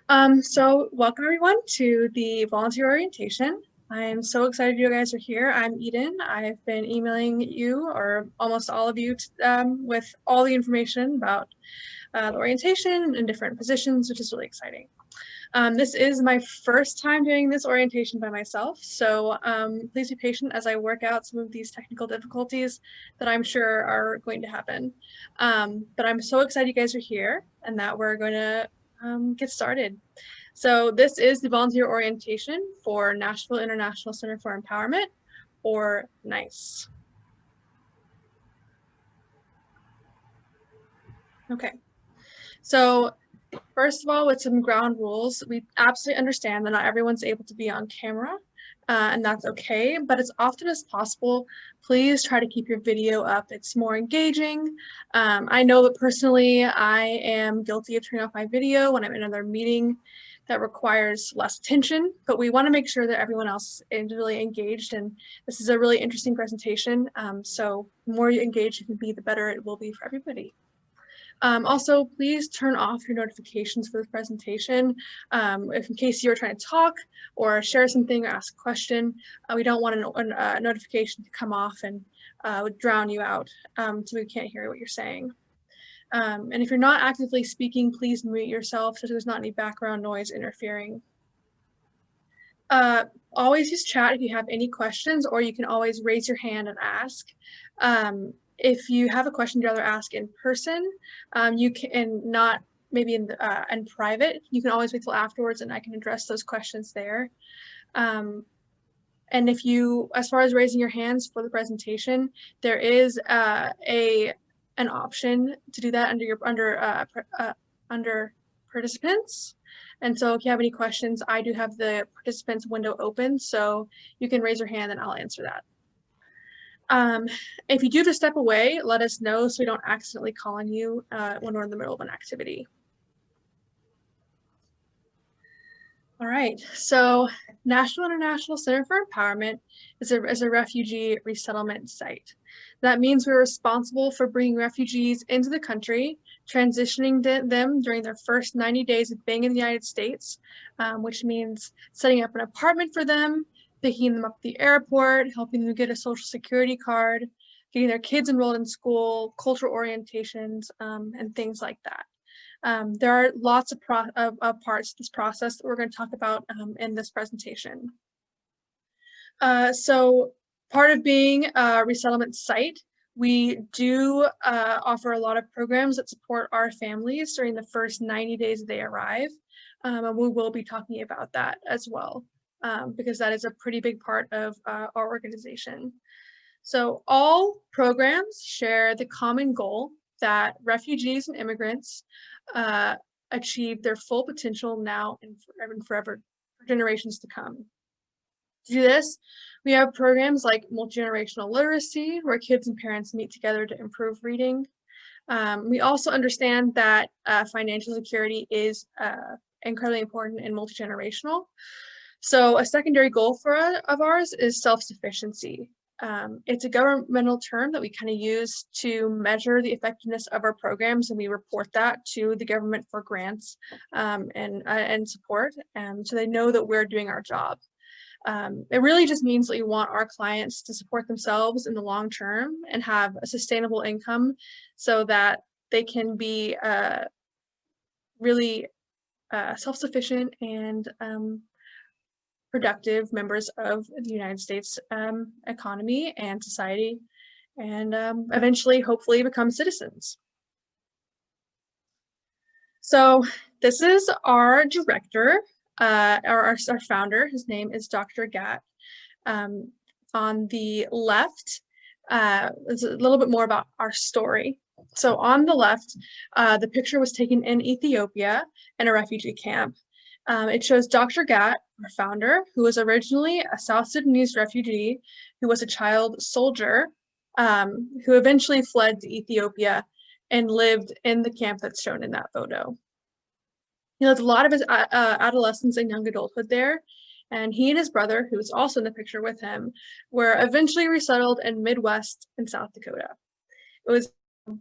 So welcome everyone to the volunteer orientation. I'm so excited you guys are here. I'm Eden. I've been emailing you, or almost all of you, with all the information about the orientation and different positions, which is really exciting. This is my first time doing this orientation by myself, so please be patient as I work out some of these technical difficulties that I'm sure are going to happen. But I'm so excited you guys are here and that we're going to get started. So this is the volunteer orientation for Nashville International Center for Empowerment, or NICE. Okay, so first of all, with some ground rules, we absolutely understand that not everyone's able to be on camera, and that's okay, but as often as possible, please try to keep your video up. It's more engaging. I know that personally, I am guilty of turning off my video when I'm in another meeting that requires less attention, but we want to make sure that everyone else is really engaged, and this is a really interesting presentation, so the more you engage you can be, the better it will be for everybody. Also, please turn off your notifications for the presentation. If in case you're trying to talk or share something or ask a question, we don't want a notification to come off and would drown you out, so we can't hear what you're saying. And if you're not actively speaking, please mute yourself so there's not any background noise interfering. Always use chat if you have any questions, or you can always raise your hand and ask. If you have a question you'd rather ask in person, you can not maybe in private, you can always wait till afterwards and I can address those questions there. And if you, as far as raising your hands for the presentation, there is an option to do that under participants. And so if you have any questions, I do have the participants window open, so you can raise your hand and I'll answer that. If you do have to step away, let us know so we don't accidentally call on you when we're in the middle of an activity. All right, so National International Center for Empowerment is a refugee resettlement site. That means we're responsible for bringing refugees into the country, transitioning them during their first 90 days of being in the United States, which means setting up an apartment for them, picking them up at the airport, helping them get a social security card, getting their kids enrolled in school, cultural orientations, and things like that. There are lots of parts of this process that we're going to talk about in this presentation. So part of being a resettlement site, we do offer a lot of programs that support our families during the first 90 days they arrive. And we will be talking about that as well, because that is a pretty big part of our organization. So all programs share the common goal that refugees and immigrants achieve their full potential now and forever for generations to come. To do this, we have programs like multi-generational literacy, where kids and parents meet together to improve reading. We also understand that financial security is incredibly important and multi-generational. So a secondary goal of ours is self-sufficiency. It's a governmental term that we kind of use to measure the effectiveness of our programs, and we report that to the government for grants and support, so they know that we're doing our job. It really just means that we want our clients to support themselves in the long term and have a sustainable income so that they can be really self-sufficient and productive members of the United States economy and society, and eventually, hopefully, become citizens. So this is our director, our founder. His name is Dr. Gatt. On the left, is a little bit more about our story. So on the left, the picture was taken in Ethiopia in a refugee camp. It shows Dr. Gatt, our founder, who was originally a South Sudanese refugee who was a child soldier who eventually fled to Ethiopia and lived in the camp that's shown in that photo. He lived a lot of his adolescence and young adulthood there, and he and his brother, who was also in the picture with him, were eventually resettled in Midwest and South Dakota. It was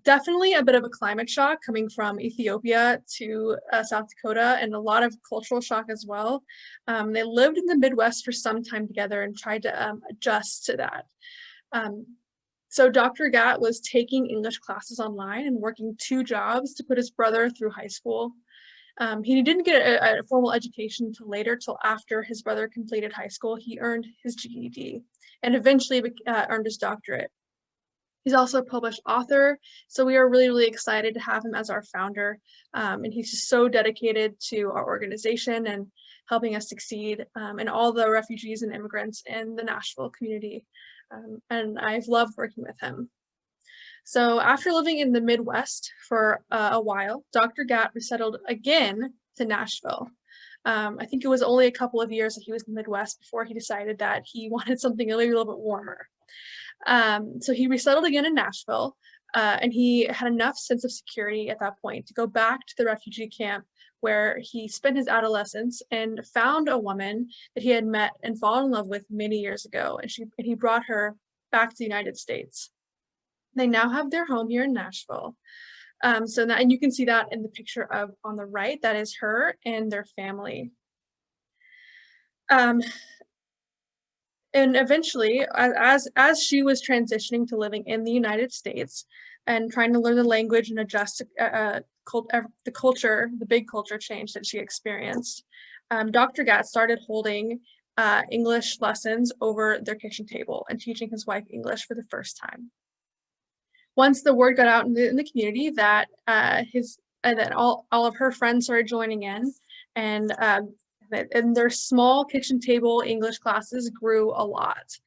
Definitely a bit of a climate shock coming from Ethiopia to South Dakota, and a lot of cultural shock as well. They lived in the Midwest for some time together and tried to adjust to that. Um, so Dr. Gatt was taking English classes online and working 2 jobs to put his brother through high school. He didn't get a formal education until later, till after his brother completed high school. He earned his GED and eventually earned his doctorate. He's also a published author, so we are really, really excited to have him as our founder. And he's just so dedicated to our organization and helping us succeed, and all the refugees and immigrants in the Nashville community. And I've loved working with him. So after living in the Midwest for a while, Dr. Gatt resettled again to Nashville. I think it was only a couple of years that he was in the Midwest before he decided that he wanted something a little bit warmer. So he resettled again in Nashville, and he had enough sense of security at that point to go back to the refugee camp where he spent his adolescence and found a woman that he had met and fallen in love with many years ago, and he brought her back to the United States. They now have their home here in Nashville. And you can see that in the picture on the right, that is her and their family. And eventually, as she was transitioning to living in the United States and trying to learn the language and adjust to the big culture change that she experienced, Dr. Gatt started holding English lessons over their kitchen table and teaching his wife English for the first time. Once the word got out in the community that all of her friends started joining in, and their small kitchen table English classes grew a lot.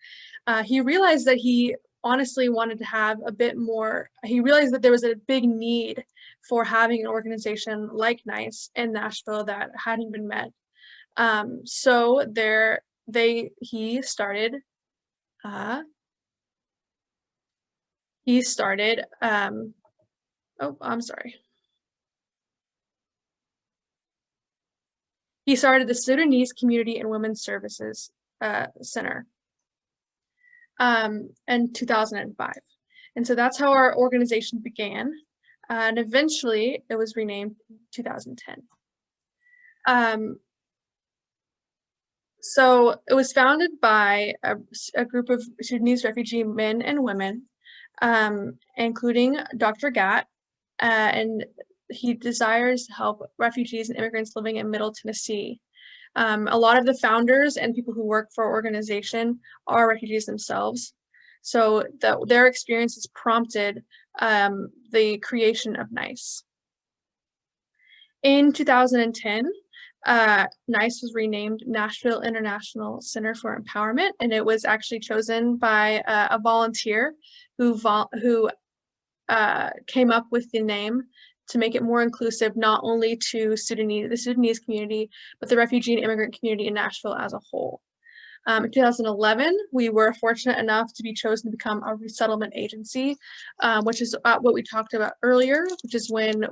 He realized that he honestly wanted to have a bit more. He realized that there was a big need for having an organization like NICE in Nashville that hadn't been met. So he started. He started the Sudanese Community and Women's Services Center in 2005. And so that's how our organization began. And eventually it was renamed in 2010. So it was founded by a group of Sudanese refugee men and women, including Dr. Gatt, and he desires to help refugees and immigrants living in Middle Tennessee. A lot of the founders and people who work for our organization are refugees themselves. So their experiences prompted the creation of NICE. In 2010, NICE was renamed Nashville International Center for Empowerment, and it was actually chosen by a volunteer who came up with the name to make it more inclusive, not only to the Sudanese community, but the refugee and immigrant community in Nashville as a whole. In 2011, we were fortunate enough to be chosen to become a resettlement agency, which is what we talked about earlier, which is when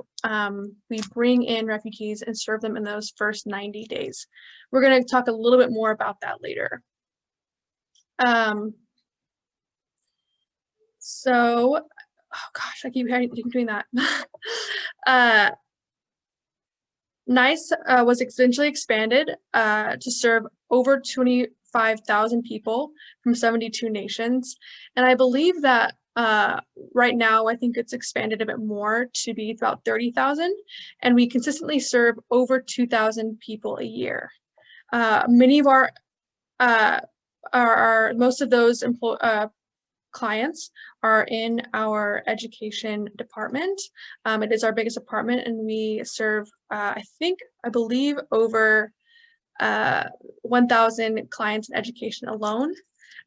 we bring in refugees and serve them in those first 90 days. We're going to talk a little bit more about that later. Oh gosh, I keep doing that. NICE was eventually expanded to serve over 25,000 people from 72 nations. And I believe that right now, I think it's expanded a bit more to be about 30,000. And we consistently serve over 2,000 people a year. Many of most of those clients are in our education department. It is our biggest department, and we serve, I believe, over 1,000 clients in education alone.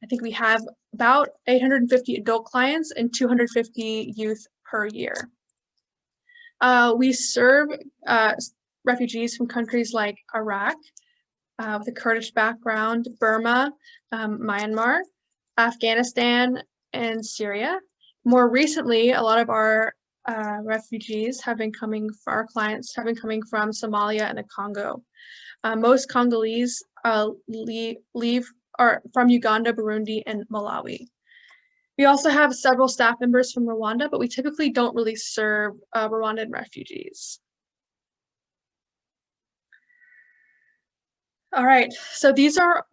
I think we have about 850 adult clients and 250 youth per year. We serve refugees from countries like Iraq, with a Kurdish background, Burma, Myanmar, Afghanistan, and Syria. More recently, a lot of our refugees have been coming, our clients have been coming from Somalia and the Congo. Most Congolese leave are from Uganda, Burundi, and Malawi. We also have several staff members from Rwanda, but we typically don't really serve Rwandan refugees. All right, so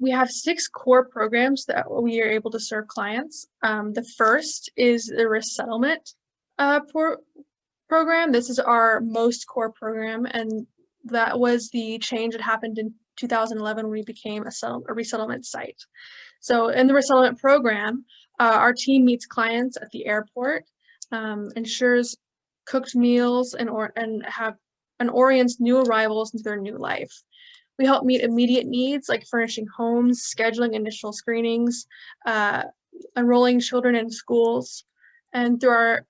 we have 6 core programs that we are able to serve clients. The first is the resettlement program. This is our most core program, and that was the change that happened in 2011 when we became a resettlement site. So in the resettlement program, our team meets clients at the airport, ensures cooked meals, and orients new arrivals into their new life. We help meet immediate needs like furnishing homes, scheduling initial screenings, enrolling children in schools, and through our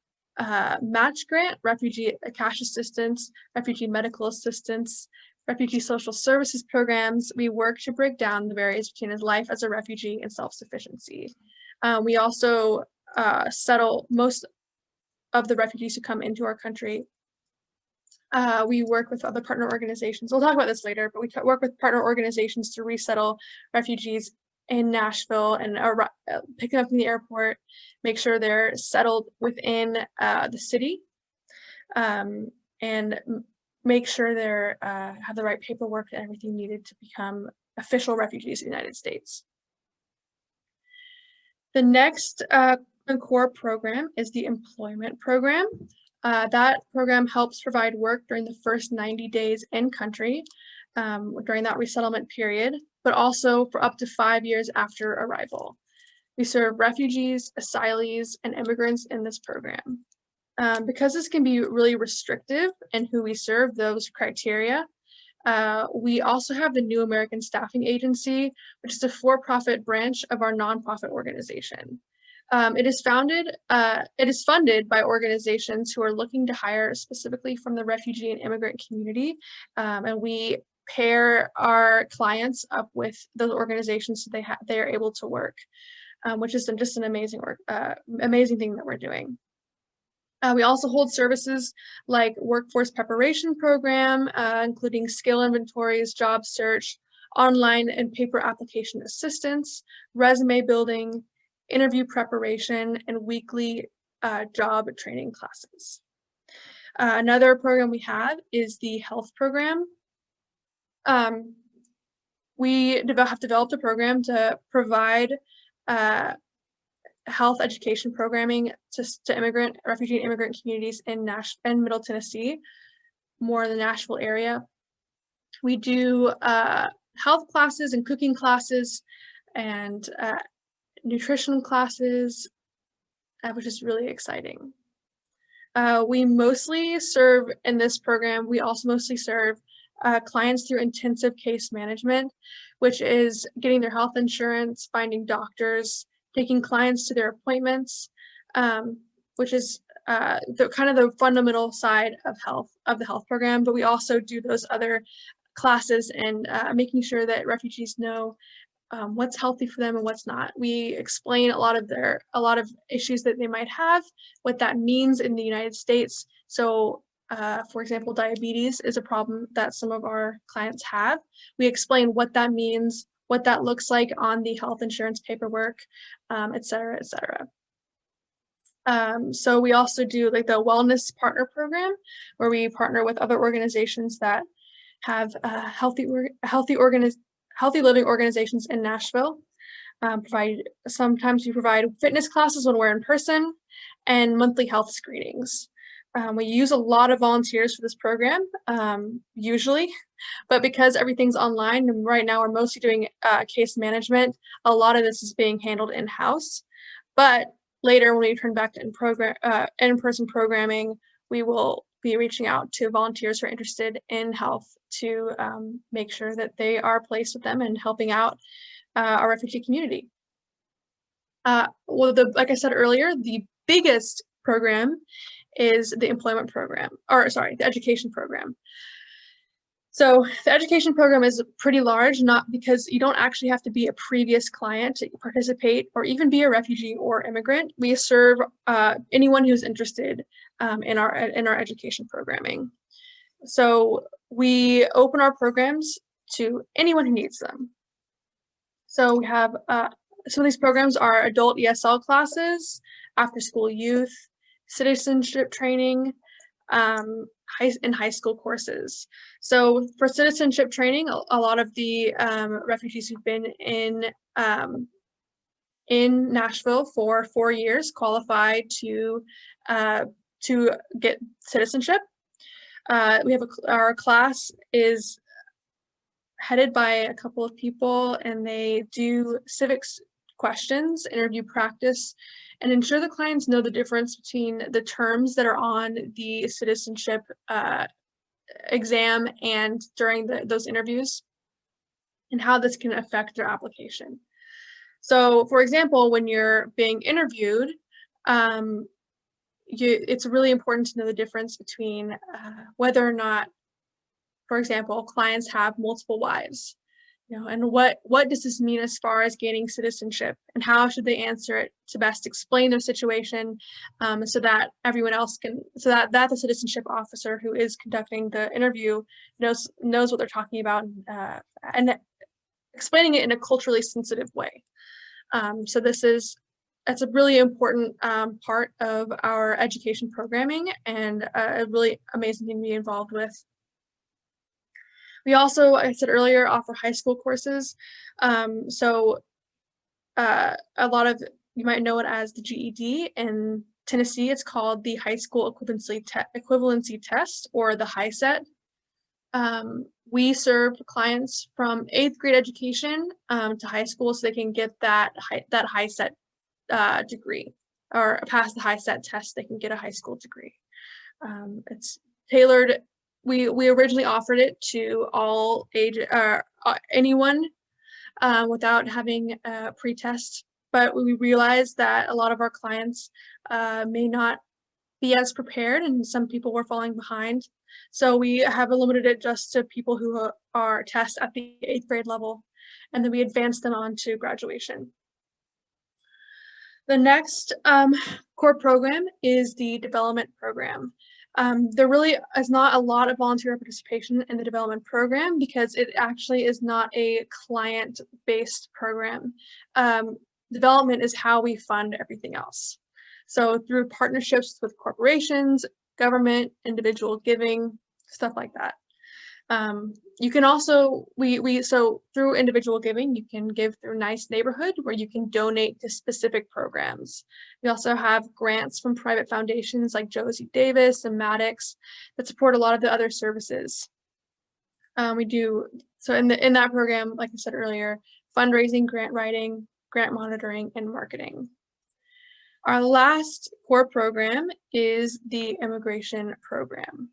match grant, refugee cash assistance, refugee medical assistance, refugee social services programs, we work to break down the barriers between his life as a refugee and self-sufficiency. We also settle most of the refugees who come into our country. We work with other partner organizations. We'll talk about this later, but we work with partner organizations to resettle refugees in Nashville and pick them up from the airport, make sure they're settled within the city, and make sure they have the right paperwork and everything needed to become official refugees in the United States. The next core program is the employment program. That program helps provide work during the first 90 days in country during that resettlement period, but also for up to 5 years after arrival. We serve refugees, asylees, and immigrants in this program. Because this can be really restrictive in who we serve, those criteria, we also have the New American Staffing Agency, which is a for-profit branch of our nonprofit organization. It is funded by organizations who are looking to hire specifically from the refugee and immigrant community, and we pair our clients up with those organizations so they are able to work, which is just an amazing thing that we're doing. We also hold services like workforce preparation program, including skill inventories, job search, online and paper application assistance, resume building, interview preparation, and weekly job training classes. Another program we have is the health program. We have developed a program to provide health education programming to refugee and immigrant communities in Middle Tennessee, more in the Nashville area. We do health classes and cooking classes and nutrition classes, which is really exciting. We mostly serve in this program, we also mostly serve clients through intensive case management, which is getting their health insurance, finding doctors, taking clients to their appointments, which is the fundamental side of the health program. But we also do those other classes and making sure that refugees know what's healthy for them and what's not. We explain a lot of issues that they might have, what that means in the United States. So, for example, diabetes is a problem that some of our clients have. We explain what that means, what that looks like on the health insurance paperwork, et cetera, et cetera. So we also do like the wellness partner program, where we partner with other organizations that have healthy living organizations in Nashville. Sometimes we provide fitness classes when we're in person and monthly health screenings. We use a lot of volunteers for this program, usually, but because everything's online and right now we're mostly doing case management, a lot of this is being handled in-house. But later when we turn back to in-person programming, we will be reaching out to volunteers who are interested in health to make sure that they are placed with them and helping out our refugee community. Like I said earlier, the biggest program is the employment program, the education program. So the education program is pretty large, not because you don't actually have to be a previous client to participate or even be a refugee or immigrant. We serve anyone who's interested in our education programming. So we open our programs to anyone who needs them. So we have some of these programs are adult ESL classes, after-school youth, citizenship training, and high school courses. So for citizenship training, a lot of the refugees who've been in Nashville for 4 years qualify to get citizenship. We have our class is headed by a couple of people, and they do civics questions, interview practice, and ensure the clients know the difference between the terms that are on the citizenship exam and during those interviews, and how this can affect their application. So, for example, when you're being interviewed, it's really important to know the difference between whether or not, for example, clients have multiple wives, and what does this mean as far as gaining citizenship, and how should they answer it to best explain their situation, so that everyone else so that the citizenship officer who is conducting the interview knows what they're talking about, and explaining it in a culturally sensitive way. So that's a really important part of our education programming, and a really amazing thing to be involved with. We also, like I said earlier, offer high school courses. So a lot of, you might know it as the GED. In Tennessee, it's called the High School Equivalency Test, or the HiSET. We serve clients from 8th grade education to high school, so they can get that HiSET degree, or pass the HiSET test. They can get a high school degree. It's tailored. We originally offered it to all age, anyone without having a pre-test, but we realized that a lot of our clients may not be as prepared, and some people were falling behind. So we have limited it just to people who are test at the 8th grade level, and then we advance them on to graduation. The next core program is the development program. There really is not a lot of volunteer participation in the development program because it actually is not a client-based program. Development is how we fund everything else. So through partnerships with corporations, government, individual giving, stuff like that. You can also, so through individual giving, you can give through Nice Neighborhood, where you can donate to specific programs. We also have grants from private foundations like Josie Davis and Maddox that support a lot of the other services. We do, so in that program, like I said earlier, fundraising, grant writing, grant monitoring, and marketing. Our last core program is the immigration program.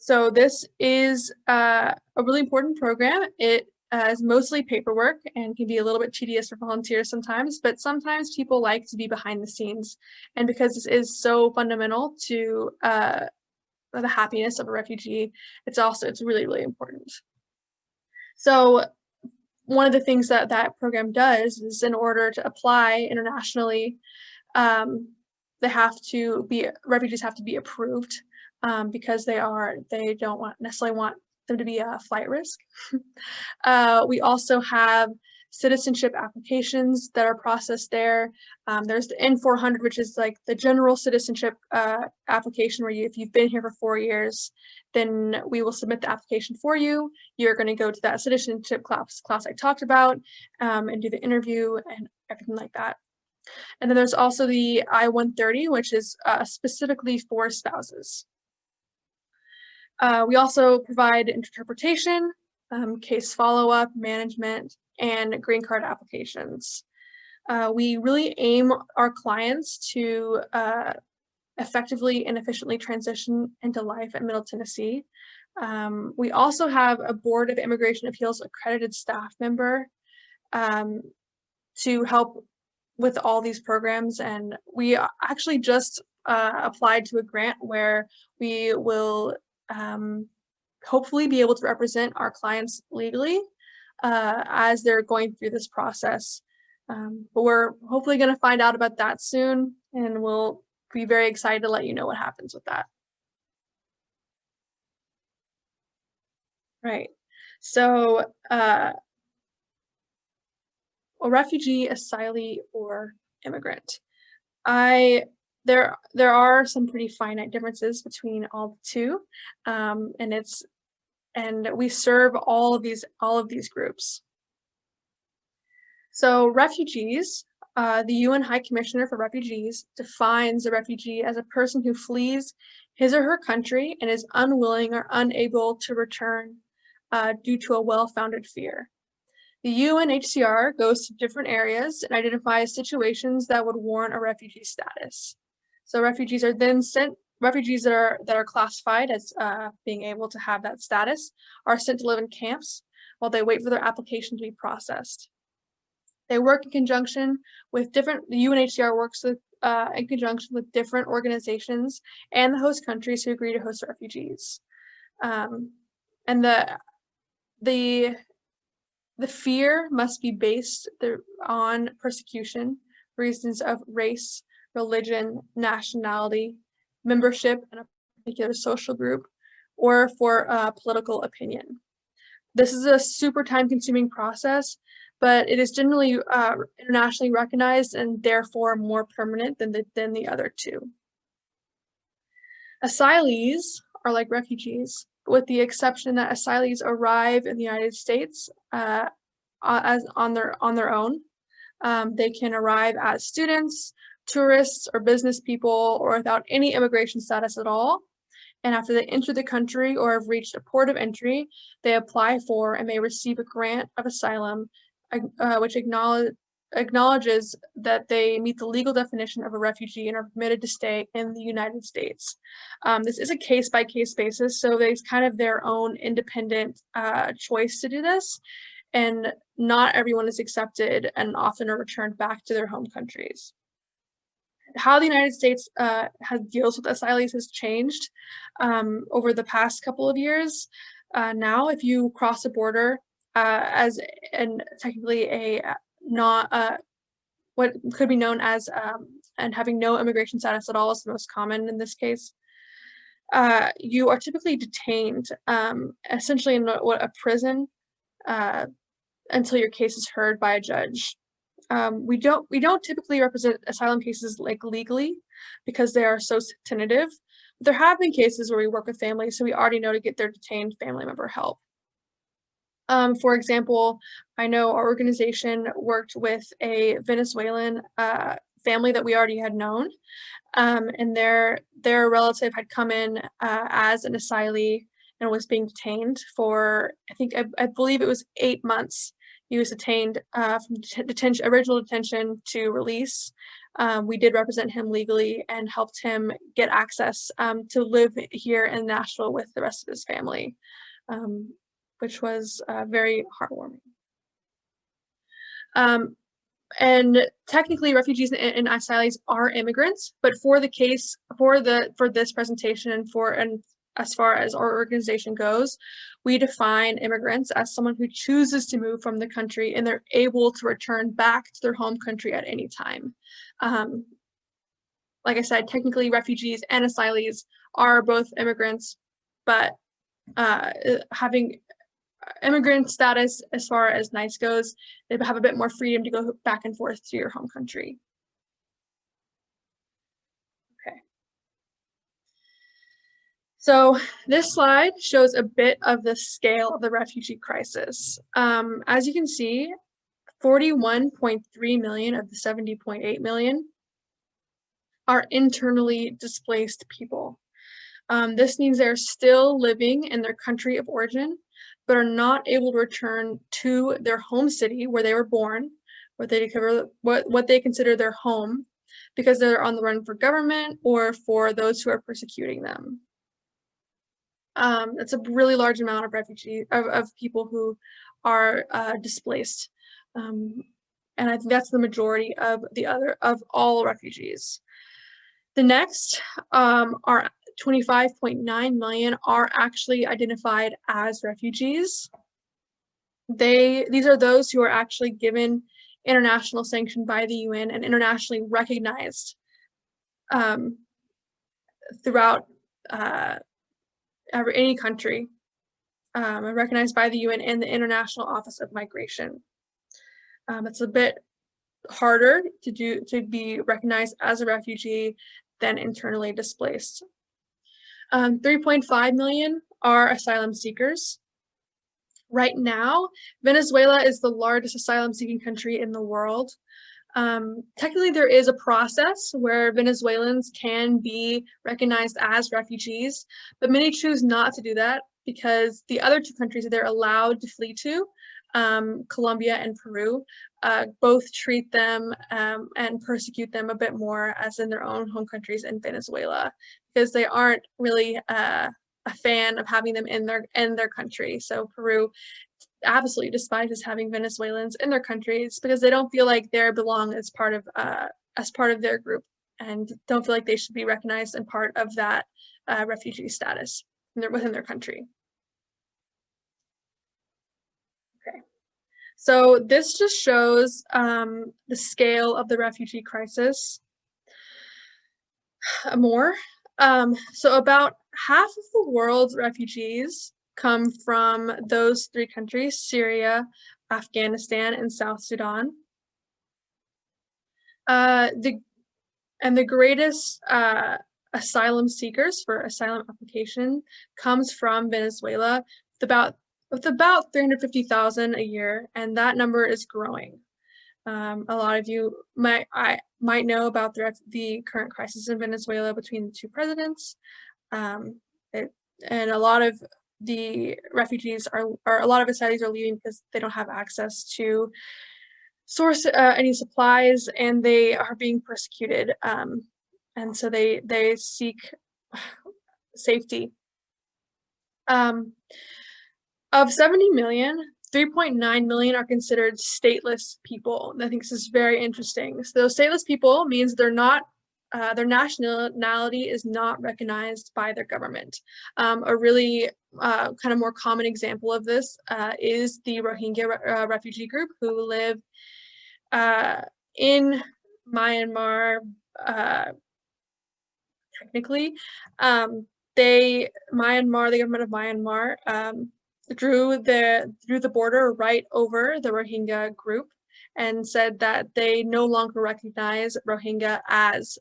So this is a really important program. It is mostly paperwork and can be a little bit tedious for volunteers sometimes, but sometimes people like to be behind the scenes. And because this is so fundamental to the happiness of a refugee, it's really, really important. So one of the things that program does is, in order to apply internationally, refugees have to be approved. Because they don't necessarily want them to be a flight risk. We also have citizenship applications that are processed there. There's the N400, which is like the general citizenship application, where if you've been here for 4 years, then we will submit the application for you. You're going to go to that citizenship class I talked about, and do the interview and everything like that. And then there's also the I-130, which is specifically for spouses. We also provide interpretation, case follow-up, management, and green card applications. We really aim our clients to effectively and efficiently transition into life at Middle Tennessee. We also have a Board of Immigration Appeals accredited staff member to help with all these programs, and we actually just applied to a grant where we will hopefully be able to represent our clients legally as they're going through this process. But we're hopefully going to find out about that soon, and we'll be very excited to let you know what happens with that. Right. So a refugee, asylee, or immigrant. There are some pretty finite differences between all the two, and we serve all of these groups. So refugees, the UN High Commissioner for Refugees defines a refugee as a person who flees his or her country and is unwilling or unable to return due to a well-founded fear. The UNHCR goes to different areas and identifies situations that would warrant a refugee status. So refugees are then sent. Refugees that are classified as being able to have that status are sent to live in camps while they wait for their application to be processed. They work in conjunction with the UNHCR works with, in conjunction with different organizations and the host countries who agree to host refugees. And the fear must be based on persecution, reasons of race, religion, nationality, membership in a particular social group, or for political opinion. This is a super time-consuming process, but it is generally internationally recognized and therefore more permanent than the other two. Asylees are like refugees, with the exception that asylees arrive in the United States as on their own. They can arrive as students, tourists, or business people, or without any immigration status at all. And after they enter the country or have reached a port of entry, they apply for and may receive a grant of asylum, which acknowledges that they meet the legal definition of a refugee and are permitted to stay in the United States. This is a case-by-case basis, so it's kind of their own independent choice to do this, and not everyone is accepted and often are returned back to their home countries. How the United States deals with asylees has changed over the past couple of years. Now, if you cross the border technically what could be known as and having no immigration status at all is the most common in this case, you are typically detained, essentially in a prison, until your case is heard by a judge. We don't typically represent asylum cases like legally because they are so tentative. But there have been cases where we work with families, so we already know to get their detained family member help. For example, I know our organization worked with a Venezuelan family that we already had known, and their relative had come in as an asylee and was being detained for, I believe it was 8 months. He was detained from original detention to release. We did represent him legally and helped him get access to live here in Nashville with the rest of his family, which was very heartwarming. And technically, refugees and asylees are immigrants, but for this presentation and as far as our organization goes, we define immigrants as someone who chooses to move from the country and they're able to return back to their home country at any time. Like I said, technically refugees and asylees are both immigrants, but having immigrant status as far as NICE goes, they have a bit more freedom to go back and forth to your home country. So this slide shows a bit of the scale of the refugee crisis. As you can see, 41.3 million of the 70.8 million are internally displaced people. This means they're still living in their country of origin, but are not able to return to their home city where they were born, what they consider their home, because they're on the run for government or for those who are persecuting them. It's a really large amount of of people who are displaced, and I think that's the majority of all refugees. The next are 25.9 million are actually identified as refugees. These are those who are actually given international sanction by the UN and internationally recognized throughout any country, recognized by the UN and the International Office of Migration. It's a bit harder to be recognized as a refugee than internally displaced. 3.5 million are asylum seekers. Right now, Venezuela is the largest asylum-seeking country in the world. Technically, there is a process where Venezuelans can be recognized as refugees, but many choose not to do that because the other two countries that they're allowed to flee to, Colombia and Peru, both treat them and persecute them a bit more as in their own home countries in Venezuela, because they aren't really a fan of having them in their country. So Peru absolutely despises having Venezuelans in their countries because they don't feel like they belong as part of their group, and don't feel like they should be recognized and part of that refugee status within their country. Okay, so this just shows the scale of the refugee crisis more. So about half of the world's refugees come from those three countries: Syria, Afghanistan, and South Sudan. The greatest asylum seekers for asylum application comes from Venezuela, with about 350,000 a year, and that number is growing. A lot of you might know about the current crisis in Venezuela between the two presidents, and a lot of the refugees a lot of asylees are leaving because they don't have access to source any supplies, and they are being persecuted, and so they seek safety. Of 70 million, 3.9 million are considered stateless people. And I think this is very interesting. So those stateless people means they're not, their nationality is not recognized by their government. A really kind of more common example of this is the Rohingya refugee group who live in Myanmar, technically. The government of Myanmar, drew the border right over the Rohingya group and said that they no longer recognize Rohingya as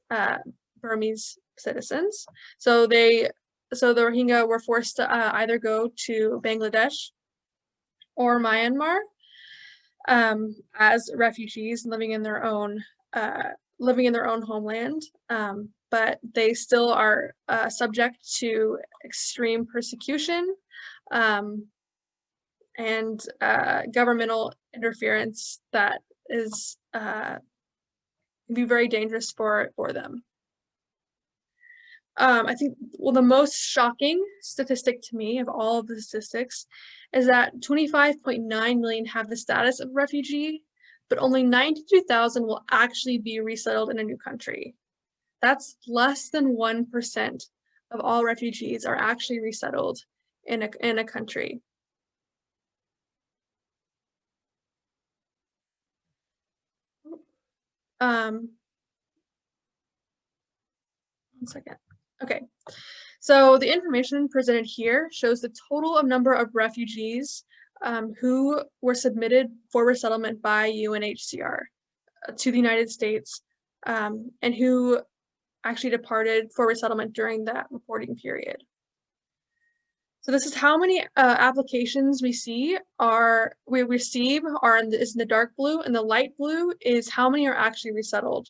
Burmese citizens. So the Rohingya were forced to either go to Bangladesh or Myanmar as refugees living in their own homeland, but they still are subject to extreme persecution and governmental interference that is can be very dangerous for them. I think, well, the most shocking statistic to me of all of the statistics is that 25.9 million have the status of refugee, but only 92,000 will actually be resettled in a new country. That's less than 1% of all refugees are actually resettled in a country. One second. Okay, so the information presented here shows the total number of refugees who were submitted for resettlement by UNHCR to the United States, and who actually departed for resettlement during that reporting period. So this is how many applications we receive is in the dark blue, and the light blue is how many are actually resettled.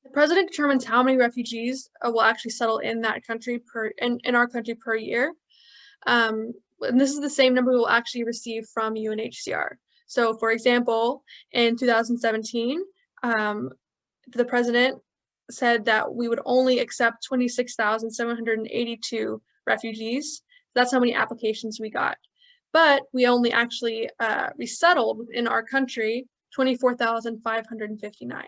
The president determines how many refugees will actually settle in that country in our country per year. And this is the same number we will actually receive from UNHCR. So for example, in 2017, the president said that we would only accept 26,782 refugees. That's how many applications we got. But we only actually resettled within our country 24,559.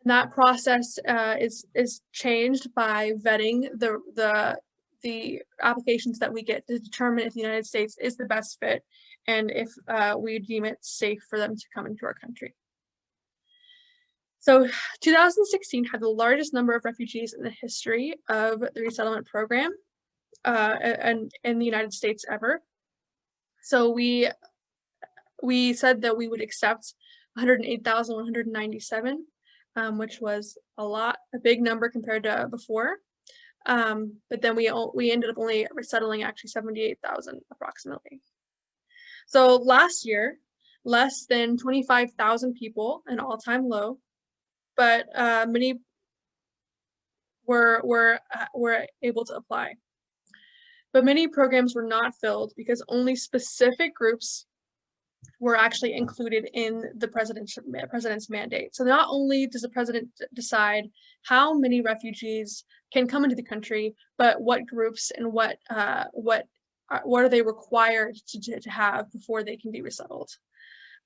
That process is changed by vetting the applications that we get to determine if the United States is the best fit and if we deem it safe for them to come into our country. So 2016 had the largest number of refugees in the history of the resettlement program and in the United States ever. So we said that we would accept 108,197, which was a big number compared to before. But then we ended up only resettling actually 78,000 approximately. So last year, less than 25,000 people, an all-time low, but many were able to apply. But many programs were not filled because only specific groups were actually included in the president's mandate. So not only does the president decide how many refugees can come into the country, but what groups and what are they required to have before they can be resettled.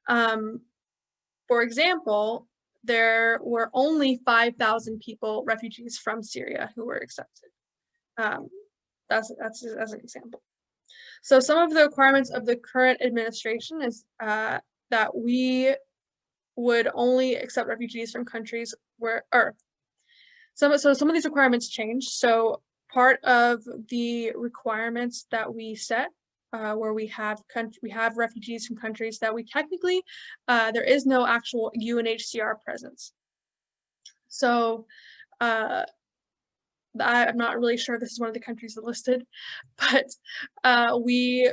For example, there were only 5,000 refugees from Syria who were accepted. That's as an example. So some of the requirements of the current administration is that we would only accept refugees from countries where, some of these requirements change. So part of the requirements that we set, where we have refugees from countries that we technically, there is no actual UNHCR presence. So I'm not really sure this is one of the countries listed, but we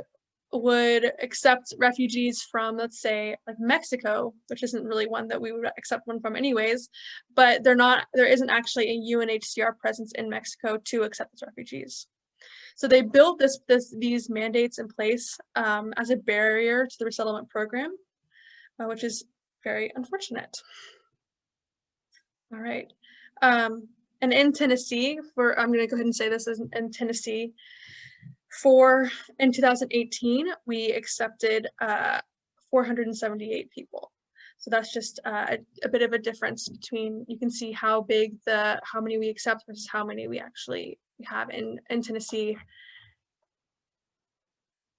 would accept refugees from, let's say, like Mexico, which isn't really one that we would accept one from anyways, but there isn't actually a UNHCR presence in Mexico to accept these refugees. So they built these mandates in place as a barrier to the resettlement program, which is very unfortunate. All right. And in Tennessee, I'm going to go ahead and say this is in Tennessee, in 2018, we accepted 478 people. So that's just a bit of a difference between, you can see how many we accept versus how many we actually have in Tennessee.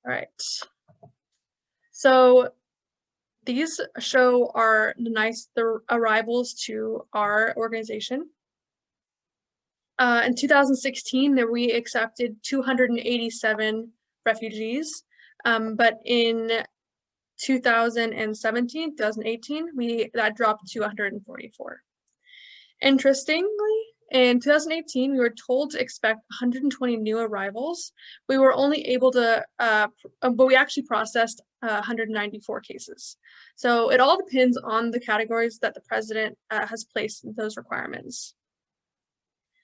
All right. So these show the arrivals to our organization. In 2016, we accepted 287 refugees, but in 2017, 2018, that dropped to 144. Interestingly, in 2018, we were told to expect 120 new arrivals. We were only able to, but we actually processed 194 cases. So it all depends on the categories that the president has placed in those requirements.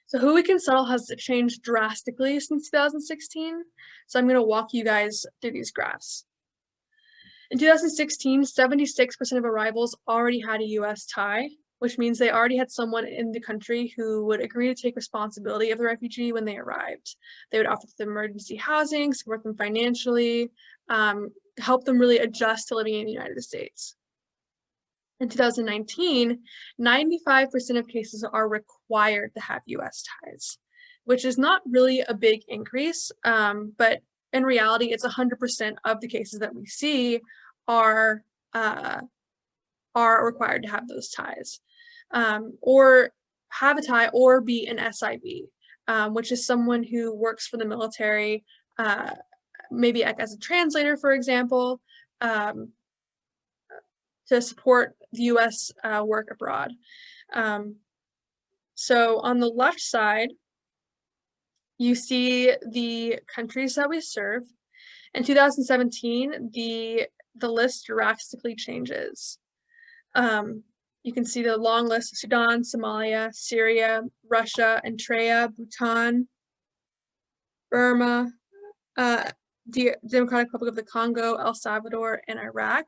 So who we can settle has changed drastically since 2016. So I'm going to walk you guys through these graphs. In 2016, 76% of arrivals already had a US tie, which means they already had someone in the country who would agree to take responsibility of the refugee when they arrived. They would offer them emergency housing, support them financially, help them really adjust to living in the United States. In 2019, 95% of cases are required to have US ties, which is not really a big increase, but in reality, it's 100% of the cases that we see are required to have those ties, or have a tie or be an SIV, which is someone who works for the military, maybe as a translator, for example, to support the US work abroad. So on the left side, you see the countries that we serve. In 2017, the list drastically changes. You can see the long list of Sudan, Somalia, Syria, Russia, Eritrea, Bhutan, Burma, Democratic Republic of the Congo, El Salvador, and Iraq,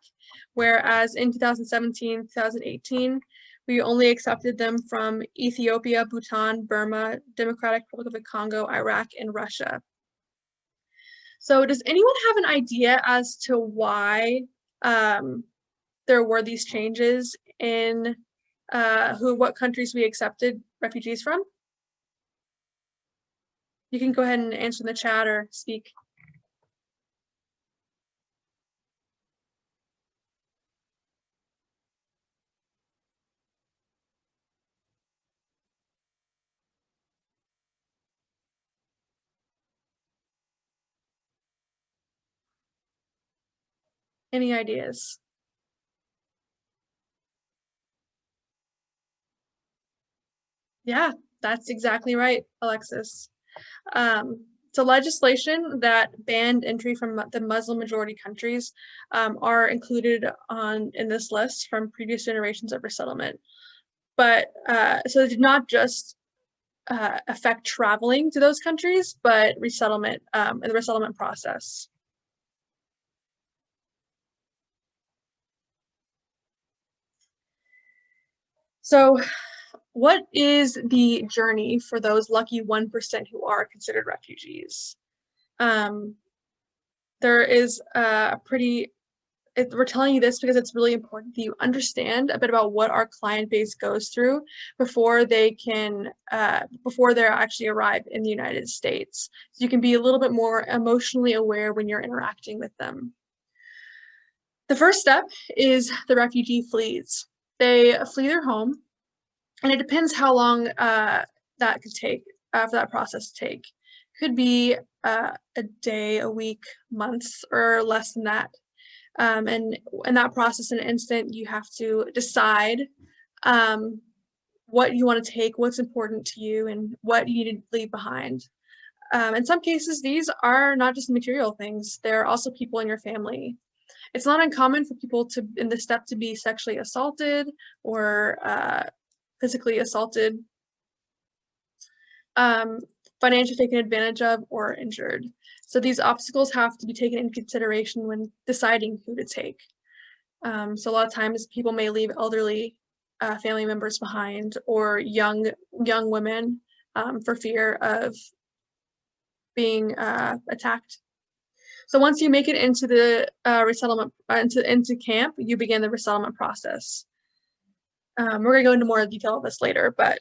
whereas in 2017, 2018, we only accepted them from Ethiopia, Bhutan, Burma, Democratic Republic of the Congo, Iraq, and Russia. So does anyone have an idea as to why there were these changes in what countries we accepted refugees from? You can go ahead and answer in the chat or speak. Any ideas? Yeah, that's exactly right, Alexis. So legislation that banned entry from the Muslim majority countries are included on in this list from previous generations of resettlement. But so it did not just affect traveling to those countries, but resettlement and the resettlement process. So, what is the journey for those lucky 1% who are considered refugees? Um, there is a pretty we're telling you this because it's really important that you understand a bit about what our client base goes through before they can before they actually arrive in the United States. So you can be a little bit more emotionally aware when you're interacting with them. The first step is the refugee flees. They flee their home, and it depends how long that could take for that process to take. Could be a day, a week, months, or less than that. And in that process, in an instant, you have to decide um, what you want to take, what's important to you, and what you need to leave behind. In some cases, these are not just material things, they're also people in your family. It's not uncommon for people to, in this step, to be sexually assaulted or physically assaulted, um, financially taken advantage of, or injured. So these obstacles have to be taken into consideration when deciding who to take. So a lot of times people may leave elderly family members behind or young women for fear of being attacked. So once you make it into the resettlement into camp, you begin the resettlement process. We're gonna go into more detail of this later, but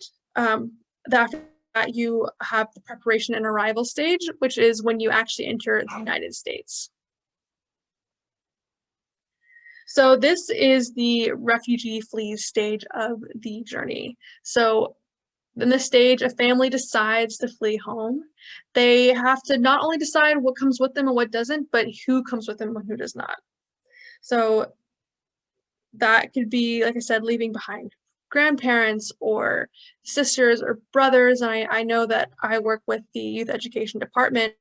after that you have the preparation and arrival stage, which is when you actually enter the United States. So this is the refugee flees stage of the journey. So in this stage, a family decides to flee home. They have to not only decide what comes with them and what doesn't, but who comes with them and who does not. So that could be, like I said, leaving behind grandparents or sisters or brothers. And I know that I work with the youth education department.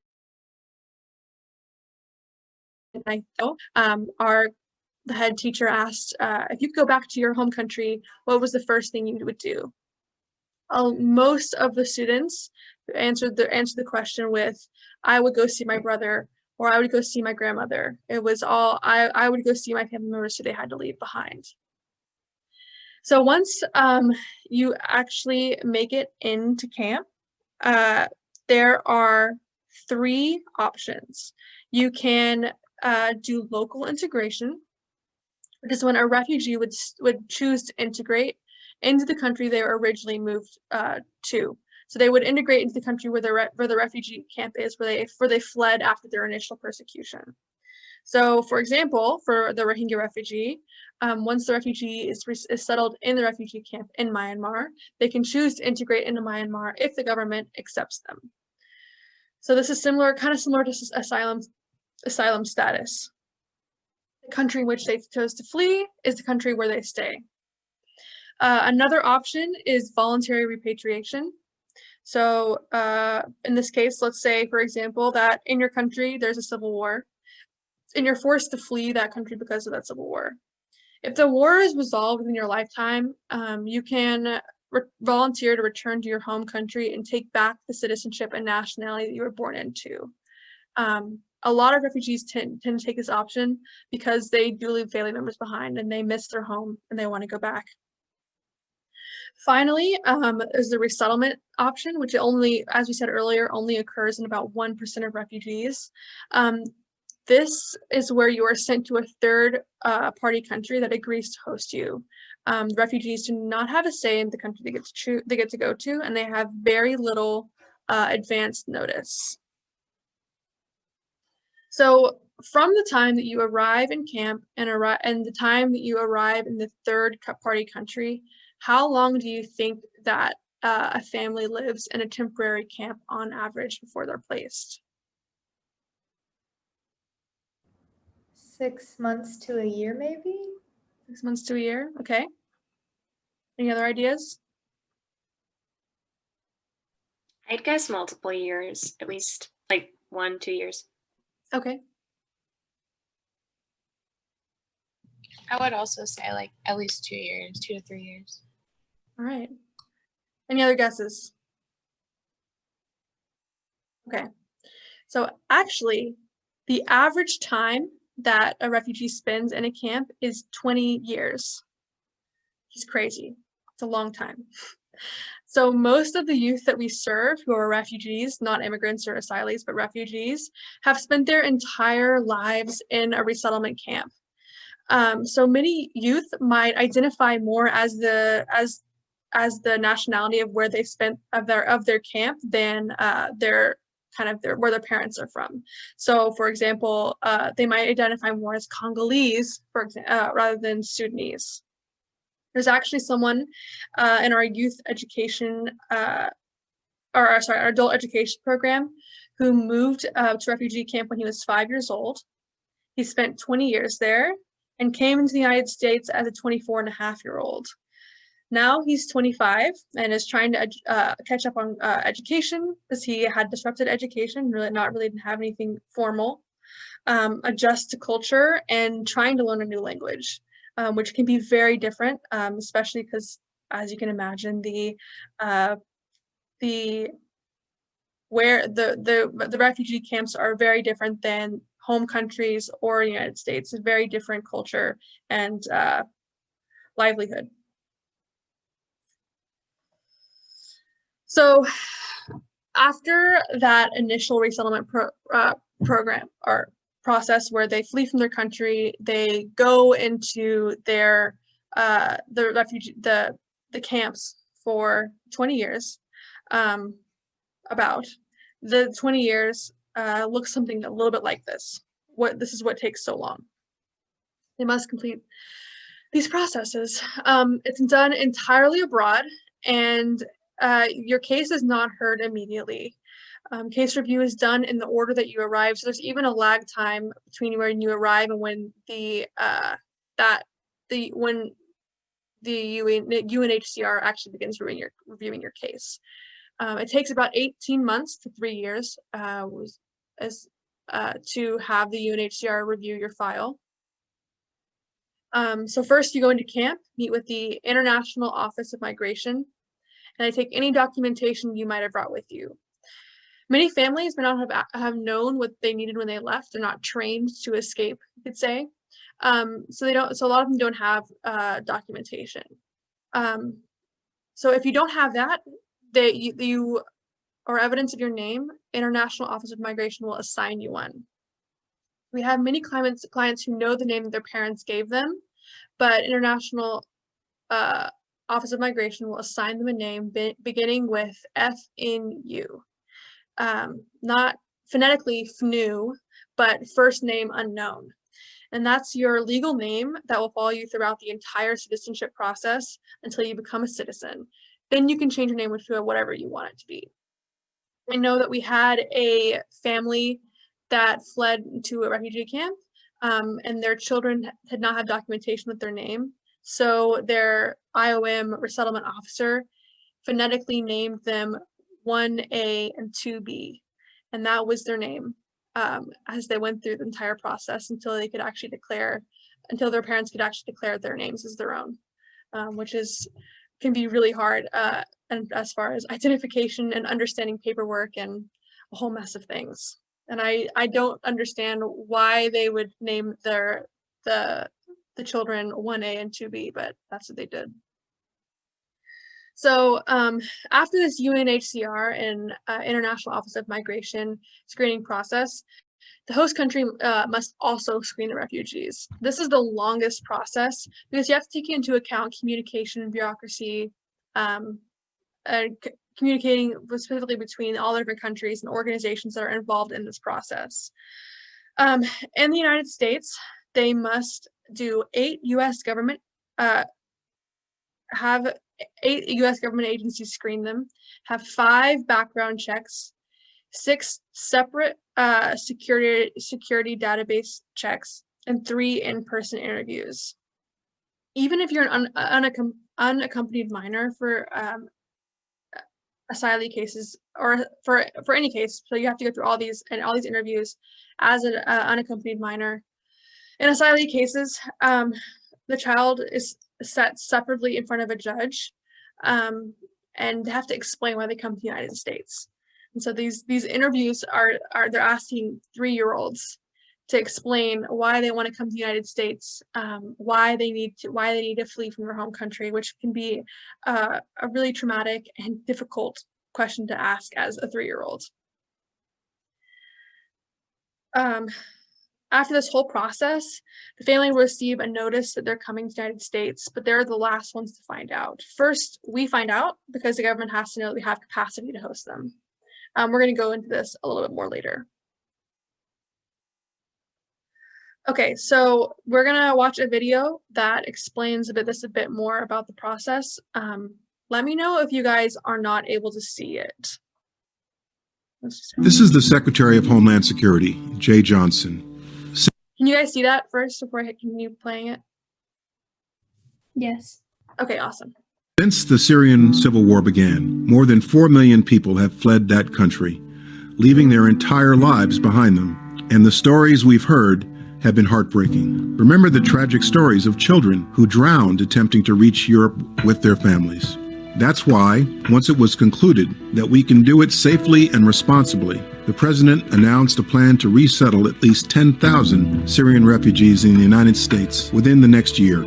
And I know our the head teacher asked, if you could go back to your home country, what was the first thing you would do? Most of the students answered the question with, I would go see my brother or I would go see my grandmother. It was all, I would go see my family members who they had to leave behind. So once you actually make it into camp, uh, there are three options. You can do local integration, which is when a refugee would choose to integrate into the country they were originally moved to. So they would integrate into the country where the refugee camp is, where they fled after their initial persecution. So, for example, for the Rohingya refugee, once the refugee is settled in the refugee camp in Myanmar, they can choose to integrate into Myanmar if the government accepts them. So this is kind of similar to asylum status. The country in which they chose to flee is the country where they stay. Another option is voluntary repatriation. So in this case, let's say, for example, that in your country there's a civil war, and you're forced to flee that country because of that civil war. If the war is resolved within your lifetime, you can volunteer to return to your home country and take back the citizenship and nationality that you were born into. A lot of refugees tend to take this option because they do leave family members behind and they miss their home and they want to go back. Finally, is the resettlement option, which only, as we said earlier, only occurs in about 1% of refugees. This is where you are sent to a third party country that agrees to host you. Refugees do not have a say in the country they get to go to, and they have very little advance notice. So from the time that you arrive in camp and the time that you arrive in the third party country, how long do you think that a family lives in a temporary camp on average before they're placed? 6 months to a year, maybe? 6 months to a year, okay. Any other ideas? I'd guess multiple years, at least like 1-2 years. Okay. I would also say like at least 2 years, 2 to 3 years. All right. Any other guesses? Okay. So actually, the average time that a refugee spends in a camp is 20 years. Which is crazy. It's a long time. So most of the youth that we serve who are refugees, not immigrants or asylees, but refugees, have spent their entire lives in a resettlement camp. So many youth might identify more as the nationality of where they spent of their camp than where their parents are from. So, for example, they might identify more as Congolese, rather than Sudanese. There's actually someone in our youth education, our adult education program, who moved to refugee camp when he was 5 years old. He spent 20 years there and came into the United States as a 24-and-a-half-year-old. Now he's 25 and is trying to catch up on education because he had disrupted education, didn't have anything formal, adjust to culture, and trying to learn a new language, which can be very different, especially because, as you can imagine, the refugee camps are very different than home countries or the United States. A very different culture and livelihood. So after that initial resettlement program or process where they flee from their country, they go into the camps for 20 years. About the 20 years looks something a little bit like this. This is what takes so long. They must complete these processes. It's done entirely abroad, and your case is not heard immediately. Case review is done in the order that you arrive. So there's even a lag time between when you arrive and when the UNHCR actually begins reviewing your case. It takes about 18 months to 3 years to have the UNHCR review your file. So first you go into camp, meet with the International Office of Migration, and they take any documentation you might have brought with you. Many families may not have known what they needed when they left. They're not trained to escape, you could say. So a lot of them don't have documentation. So if you don't have that, you or evidence of your name, International Office of Migration will assign you one. We have many clients who know the name that their parents gave them, but International Office of Migration will assign them a name beginning with FNU. Not phonetically FNU, but first name unknown. And that's your legal name that will follow you throughout the entire citizenship process until you become a citizen. Then you can change your name to whatever you want it to be. I know that we had a family that fled to a refugee camp, and their children did not have documentation with their name. So their IOM resettlement officer phonetically named them 1A and 2B, and that was their name as they went through the entire process until their parents could actually declare their names as their own, which can be really hard, and as far as identification and understanding paperwork and a whole mess of things. And I don't understand why they would name the children 1A and 2B, but that's what they did. So after this UNHCR and International Office of Migration screening process, the host country must also screen the refugees. This is the longest process because you have to take into account communication, bureaucracy, communicating specifically between all the different countries and organizations that are involved in this process. In the United States, they must do 8 U.S. government agencies screen them, have 5 background checks, 6 separate security database checks, and 3 in-person interviews. Even if you're an unaccompanied minor for asylee cases, or for any case, so you have to go through all these interviews as an unaccompanied minor. In asylee cases, the child is set separately in front of a judge, and they have to explain why they come to the United States. And so these interviews they're asking 3-year-olds to explain why they want to come to the United States, why they need to flee from their home country, which can be a really traumatic and difficult question to ask as a 3-year-old. After this whole process, the family will receive a notice that they're coming to the United States, but they're the last ones to find out. First, we find out because the government has to know that we have capacity to host them. We're going to go into this a little bit more later. Okay, so we're gonna watch a video that explains this a bit more about the process. Let me know if you guys are not able to see it. This is the Secretary of Homeland Security, Jay Johnson. Can you guys see that first before I continue playing it? Yes. Okay, awesome. Since the Syrian civil war began, more than 4 million people have fled that country, leaving their entire lives behind them. And the stories we've heard have been heartbreaking. Remember the tragic stories of children who drowned attempting to reach Europe with their families. That's why, once it was concluded that we can do it safely and responsibly, the president announced a plan to resettle at least 10,000 Syrian refugees in the United States within the next year.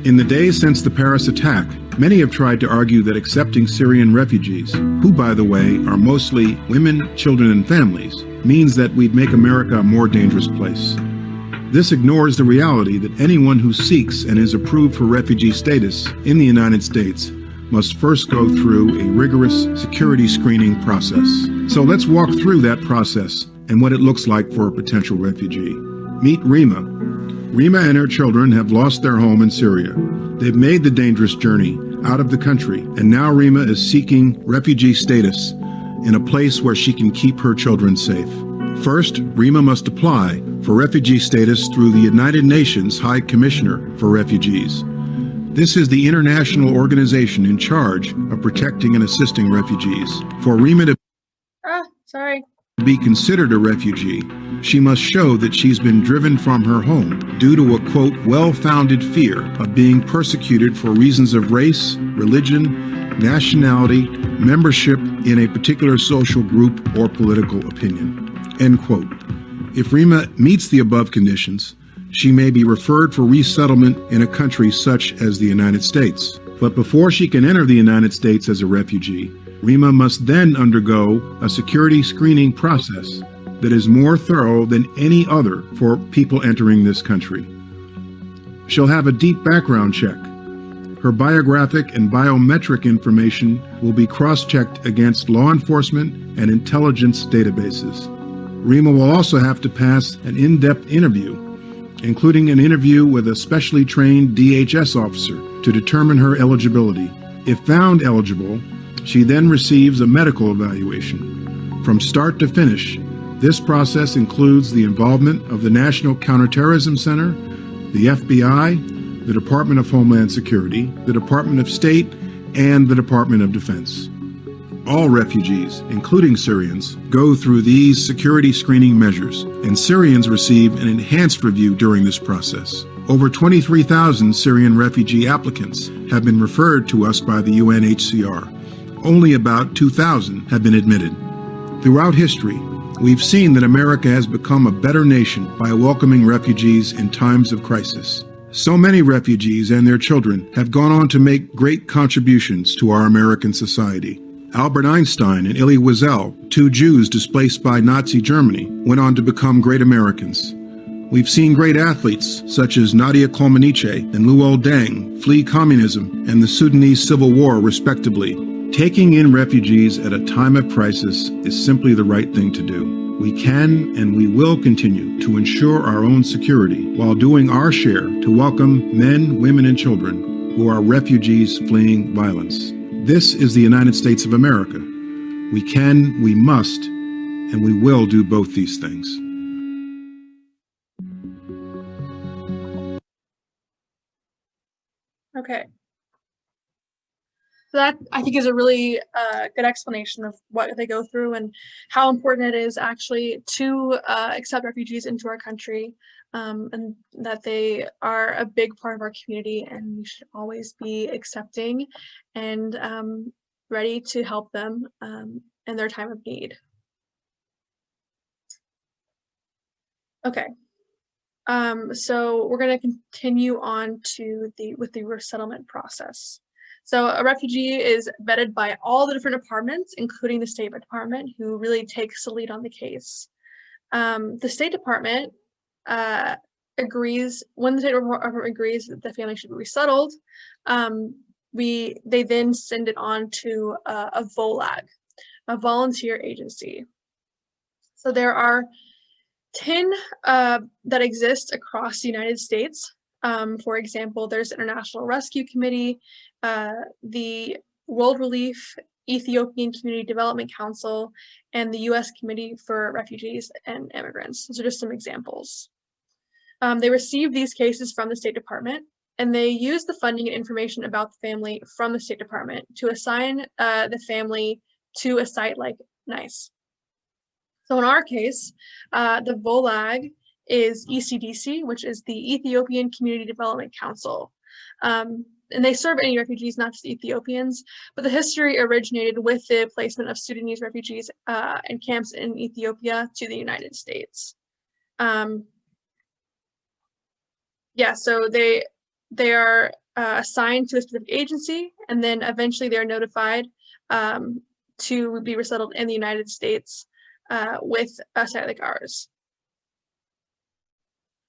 In the days since the Paris attack, many have tried to argue that accepting Syrian refugees, who, by the way, are mostly women, children, and families, means that we'd make America a more dangerous place. This ignores the reality that anyone who seeks and is approved for refugee status in the United States must first go through a rigorous security screening process. So let's walk through that process and what it looks like for a potential refugee. Meet Rima. Rima and her children have lost their home in Syria. They've made the dangerous journey out of the country, and now Rima is seeking refugee status in a place where she can keep her children safe. First, Rima must apply for refugee status through the United Nations High Commissioner for Refugees. This is the international organization in charge of protecting and assisting refugees. For Rima to be considered a refugee, she must show that she's been driven from her home due to a, quote, well-founded fear of being persecuted for reasons of race, religion, nationality, membership in a particular social group, or political opinion, end quote. If Rima meets the above conditions, she may be referred for resettlement in a country such as the United States. But before she can enter the United States as a refugee, Rima must then undergo a security screening process that is more thorough than any other for people entering this country. She'll have a deep background check. Her biographic and biometric information will be cross-checked against law enforcement and intelligence databases. Rima will also have to pass an in-depth interview, including an interview with a specially trained DHS officer to determine her eligibility. If found eligible, she then receives a medical evaluation. From start to finish, this process includes the involvement of the National Counterterrorism Center, the FBI, the Department of Homeland Security, the Department of State, and the Department of Defense. All refugees, including Syrians, go through these security screening measures, and Syrians receive an enhanced review during this process. Over 23,000 Syrian refugee applicants have been referred to us by the UNHCR. Only about 2,000 have been admitted. Throughout history, we've seen that America has become a better nation by welcoming refugees in times of crisis. So many refugees and their children have gone on to make great contributions to our American society. Albert Einstein and Elie Wiesel, 2 Jews displaced by Nazi Germany, went on to become great Americans. We've seen great athletes such as Nadia Comaneci and Luol Deng flee communism and the Sudanese Civil War, respectively. Taking in refugees at a time of crisis is simply the right thing to do. We can and we will continue to ensure our own security while doing our share to welcome men, women, and children who are refugees fleeing violence. This is the United States of America. We can, we must, and we will do both these things. Okay. So that I think is a really good explanation of what they go through and how important it is actually to accept refugees into our country, and that they are a big part of our community, and we should always be accepting and ready to help them in their time of need. Okay. So we're going to continue on to with the resettlement process. So a refugee is vetted by all the different departments, including the State Department, who really takes the lead on the case. The State Department agrees, when the State Department agrees that the family should be resettled, they then send it on to a VOLAG, a volunteer agency. So there are 10 that exist across the United States. For example, there's International Rescue Committee, the World Relief, Ethiopian Community Development Council, and the U.S. Committee for Refugees and Immigrants. Those are just some examples. They receive these cases from the State Department, and they use the funding and information about the family from the State Department to assign the family to a site like NICE. So in our case, the VOLAG is ECDC, which is the Ethiopian Community Development Council. And they serve any refugees, not just Ethiopians, but the history originated with the placement of Sudanese refugees in camps in Ethiopia to the United States. Yeah, so they are assigned to a specific agency, and then eventually they're notified to be resettled in the United States with a site like ours.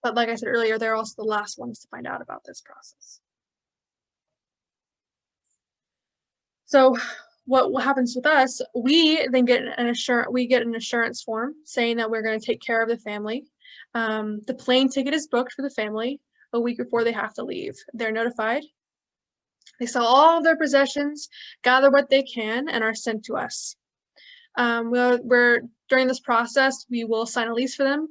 But like I said earlier, they're also the last ones to find out about this process. So what happens with us, we then get an assurance form saying that we're going to take care of the family. The plane ticket is booked for the family a week before they have to leave. They're notified. They sell all of their possessions, gather what they can, and are sent to us. During this process, we will sign a lease for them.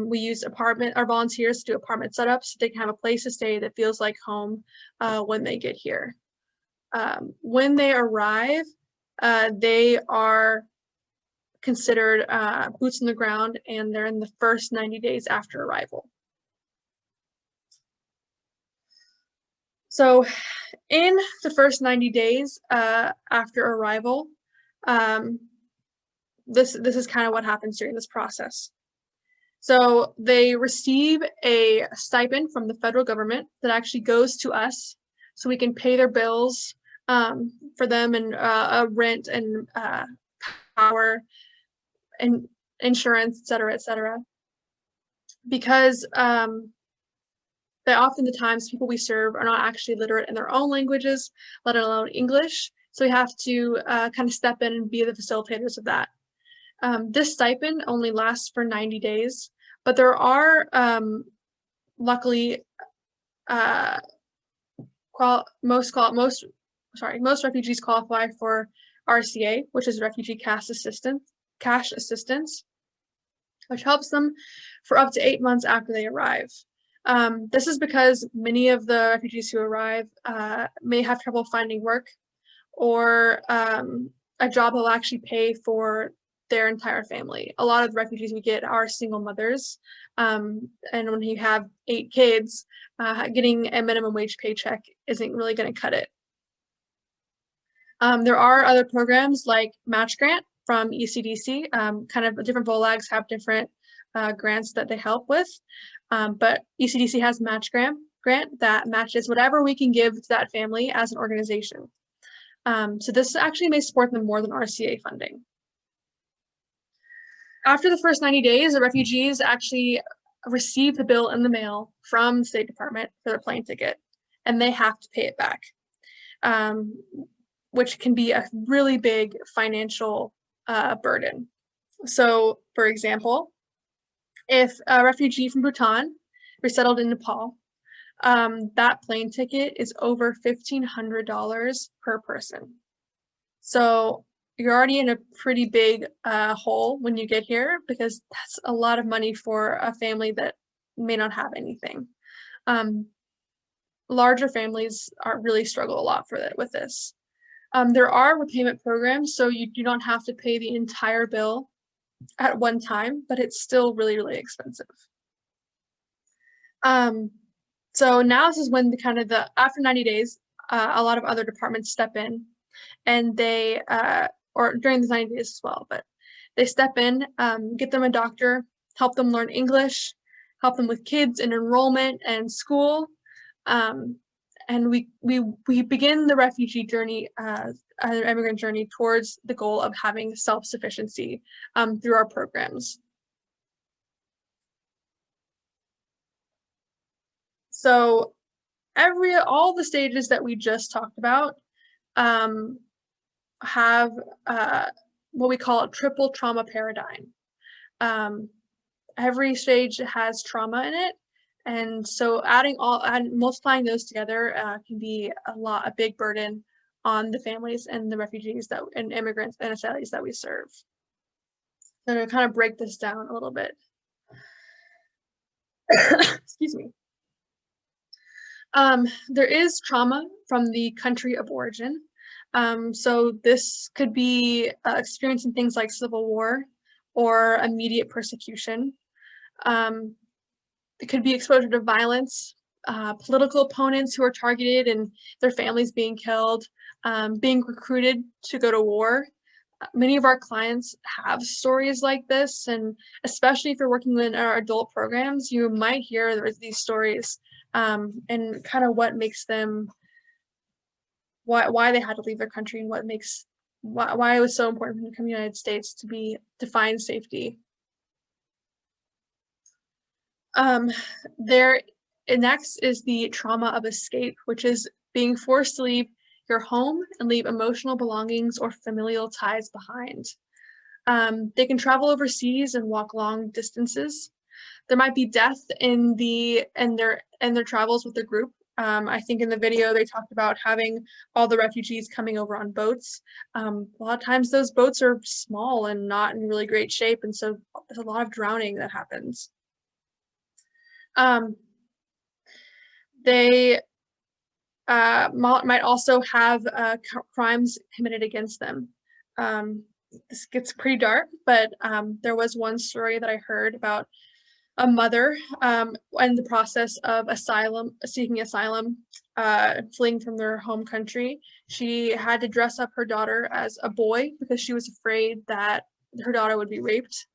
We use our volunteers to do apartment setups so they can have a place to stay that feels like home when they get here. When they arrive, they are considered boots on the ground, and they're in the first 90 days after arrival. So in the first 90 days after arrival, this is kind of what happens during this process. So they receive a stipend from the federal government that actually goes to us so we can pay their bills for them, and rent and power and insurance, et cetera. Because often the times people we serve are not actually literate in their own languages, let alone English. So we have to kind of step in and be the facilitators of that. This stipend only lasts for 90 days, but there are, luckily, most refugees qualify for RCA, which is Refugee Cash Assistance, which helps them for up to 8 months after they arrive. This is because many of the refugees who arrive may have trouble finding work, or a job that will actually pay for their entire family. A lot of the refugees we get are single mothers, and when you have 8 kids, getting a minimum wage paycheck isn't really going to cut it. There are other programs like Match Grant from ECDC. Kind of different VOLAGs have different grants that they help with, but ECDC has Match Grant that matches whatever we can give to that family as an organization. So this actually may support them more than RCA funding. After the first 90 days, the refugees actually receive the bill in the mail from the State Department for their plane ticket, and they have to pay it back, which can be a really big financial burden. So, for example, if a refugee from Bhutan resettled in Nepal, that plane ticket is over $1,500 per person. So you're already in a pretty big hole when you get here, because that's a lot of money for a family that may not have anything. larger families really struggle a lot with this. There are repayment programs, so you do not have to pay the entire bill at one time, but it's still really, really expensive. So now this is when after 90 days, a lot of other departments step in, and they, or during the 90 days as well, but they step in, get them a doctor, help them learn English, help them with kids and enrollment and school. And we begin the refugee journey, immigrant journey towards the goal of having self-sufficiency through our programs. So all the stages that we just talked about have what we call a triple trauma paradigm. Every stage has trauma in it. And so multiplying those together can be a big burden on the families and the refugees and immigrants and asylees that we serve. So to kind of break this down a little bit. Excuse me. There is trauma from the country of origin. So this could be experiencing things like civil war or immediate persecution. It could be exposure to violence, political opponents who are targeted and their families being killed, being recruited to go to war. Many of our clients have stories like this, and especially if you're working in our adult programs, you might hear these stories and kind of what makes them, why they had to leave their country, and why it was so important for them to come to the United States to find safety. Next is the trauma of escape, which is being forced to leave your home and leave emotional belongings or familial ties behind. They can travel overseas and walk long distances. There might be death in their travels with the group. I think in the video they talked about having all the refugees coming over on boats. A lot of times those boats are small and not in really great shape, and so there's a lot of drowning that happens. They might also have crimes committed against them. This gets pretty dark, but there was one story that I heard about a mother in the process of seeking asylum, fleeing from their home country. She had to dress up her daughter as a boy because she was afraid that her daughter would be raped.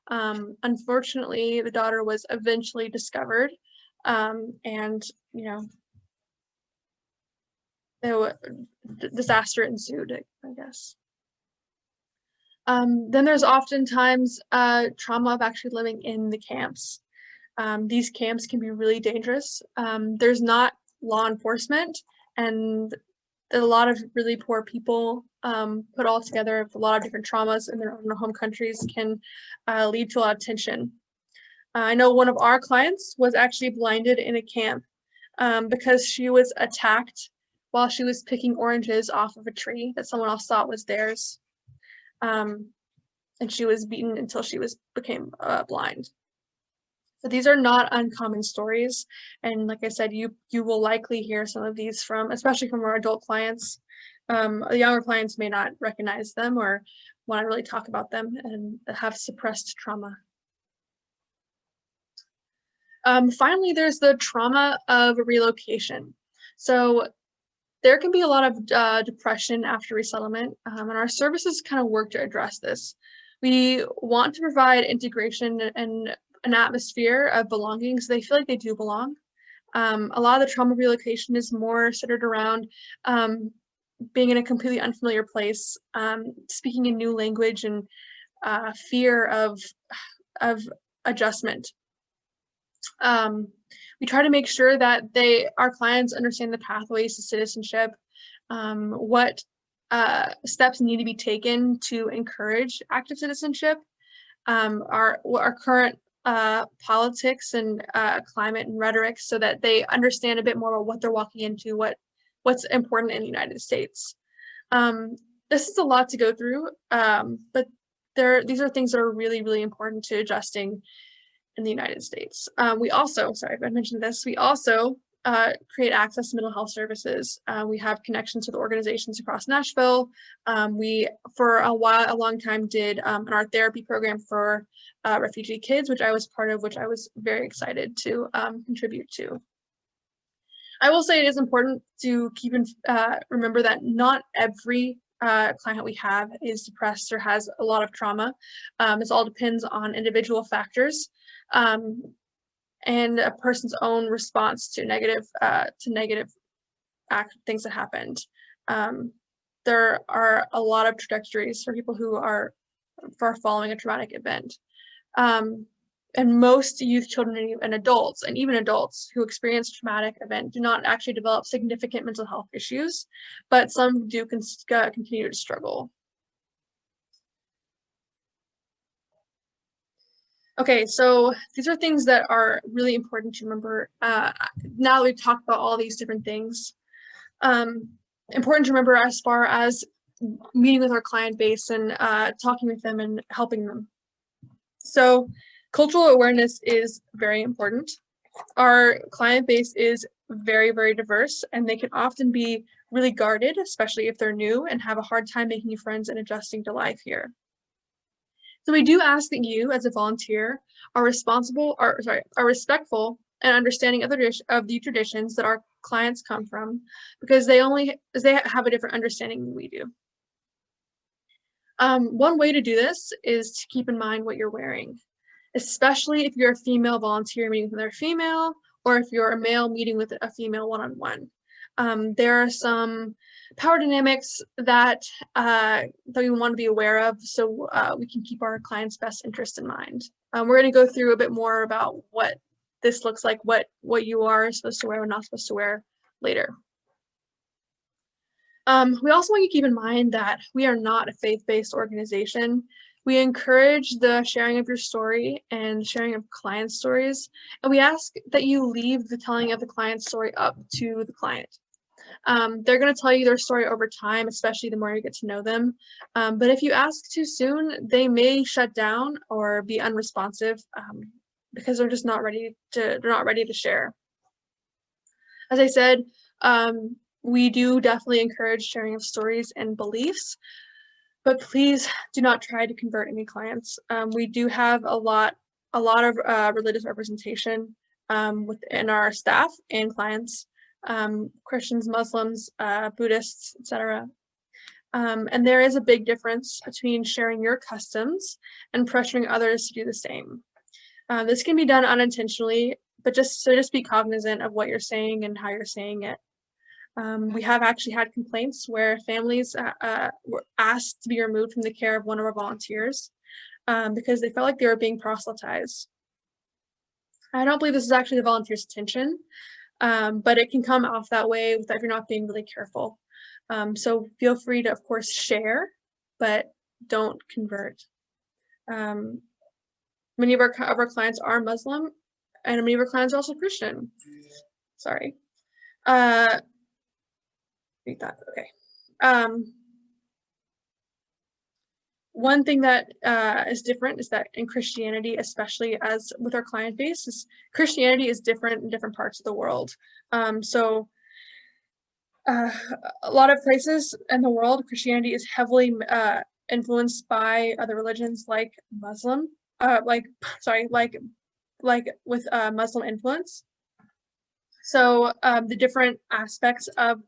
Unfortunately, the daughter was eventually discovered, and disaster ensued, I guess. Then there's oftentimes trauma of actually living in the camps. These camps can be really dangerous. There's not law enforcement, and a lot of really poor people put all together with a lot of different traumas in their own home countries can lead to a lot of tension. I know one of our clients was actually blinded in a camp because she was attacked while she was picking oranges off of a tree that someone else thought was theirs. And she was beaten until she became blind. So these are not uncommon stories, and like I said, you will likely hear some of these especially from our adult clients. The younger clients may not recognize them or want to really talk about them and have suppressed trauma. Finally, there's the trauma of relocation. So there can be a lot of depression after resettlement, and our services kind of work to address this. We want to provide integration and an atmosphere of belonging so they feel like they do belong. A lot of the trauma relocation is more centered around being in a completely unfamiliar place, speaking a new language, and fear of adjustment. We try to make sure that our clients understand the pathways to citizenship, what steps need to be taken to encourage active citizenship, our current politics and climate and rhetoric, so that they understand a bit more about what they're walking into, what's important in the United States. This is a lot to go through, but these are things that are really, really important to adjusting in the United States. We also, sorry if I mentioned this, we also create access to mental health services. We have connections with organizations across Nashville. We, for a long time, did an art therapy program for refugee kids, which I was part of, which I was very excited to contribute to. I will say it is important to keep in remember that not every client we have is depressed or has a lot of trauma. This all depends on individual factors and a person's own response to negative things that happened. There are a lot of trajectories for people who are following a traumatic event. And most youth, children, and adults, and even adults who experience a traumatic event do not actually develop significant mental health issues, but some do continue to struggle. Okay, so these are things that are really important to remember. Now that we've talked about all these different things, important to remember as far as meeting with our client base and talking with them and helping them. So cultural awareness is very important. Our client base is very, very diverse, and they can often be really guarded, especially if they're new and have a hard time making friends and adjusting to life here. So we do ask that you, as a volunteer, are respectful and understanding of the traditions that our clients come from, because they have a different understanding than we do. One way to do this is to keep in mind what you're wearing, especially if you're a female volunteer meeting with another female, or if you're a male meeting with a female one-on-one. There are some power dynamics that we want to be aware of, so we can keep our clients' best interest in mind. We're going to go through a bit more about what this looks like, what you are supposed to wear and not supposed to wear later. We also want you to keep in mind that we are not a faith-based organization. We encourage the sharing of your story and sharing of client stories, and we ask that you leave the telling of the client's story up to the client. They're going to tell you their story over time, especially the more you get to know them. But if you ask too soon, they may shut down or be unresponsive because they're just not ready to share. As I said, we do definitely encourage sharing of stories and beliefs, but please do not try to convert any clients. We do have a lot of religious representation within our staff and clients. Christians, Muslims, Buddhists, etc. And there is a big difference between sharing your customs and pressuring others to do the same. This can be done unintentionally, but just be cognizant of what you're saying and how you're saying it. We have actually had complaints where families were asked to be removed from the care of one of our volunteers because they felt like they were being proselytized. I don't believe this is actually the volunteer's intention. But it can come off that way if you're not being really careful. So feel free to, of course, share, but don't convert. Many of our clients are Muslim, and many of our clients are also Christian. Sorry. Read that. Okay. One thing that is different is that in Christianity, especially as with our client base, is Christianity is different in different parts of the world. So a lot of places in the world, Christianity is heavily influenced by other religions like Muslim, with Muslim influence. So the different aspects of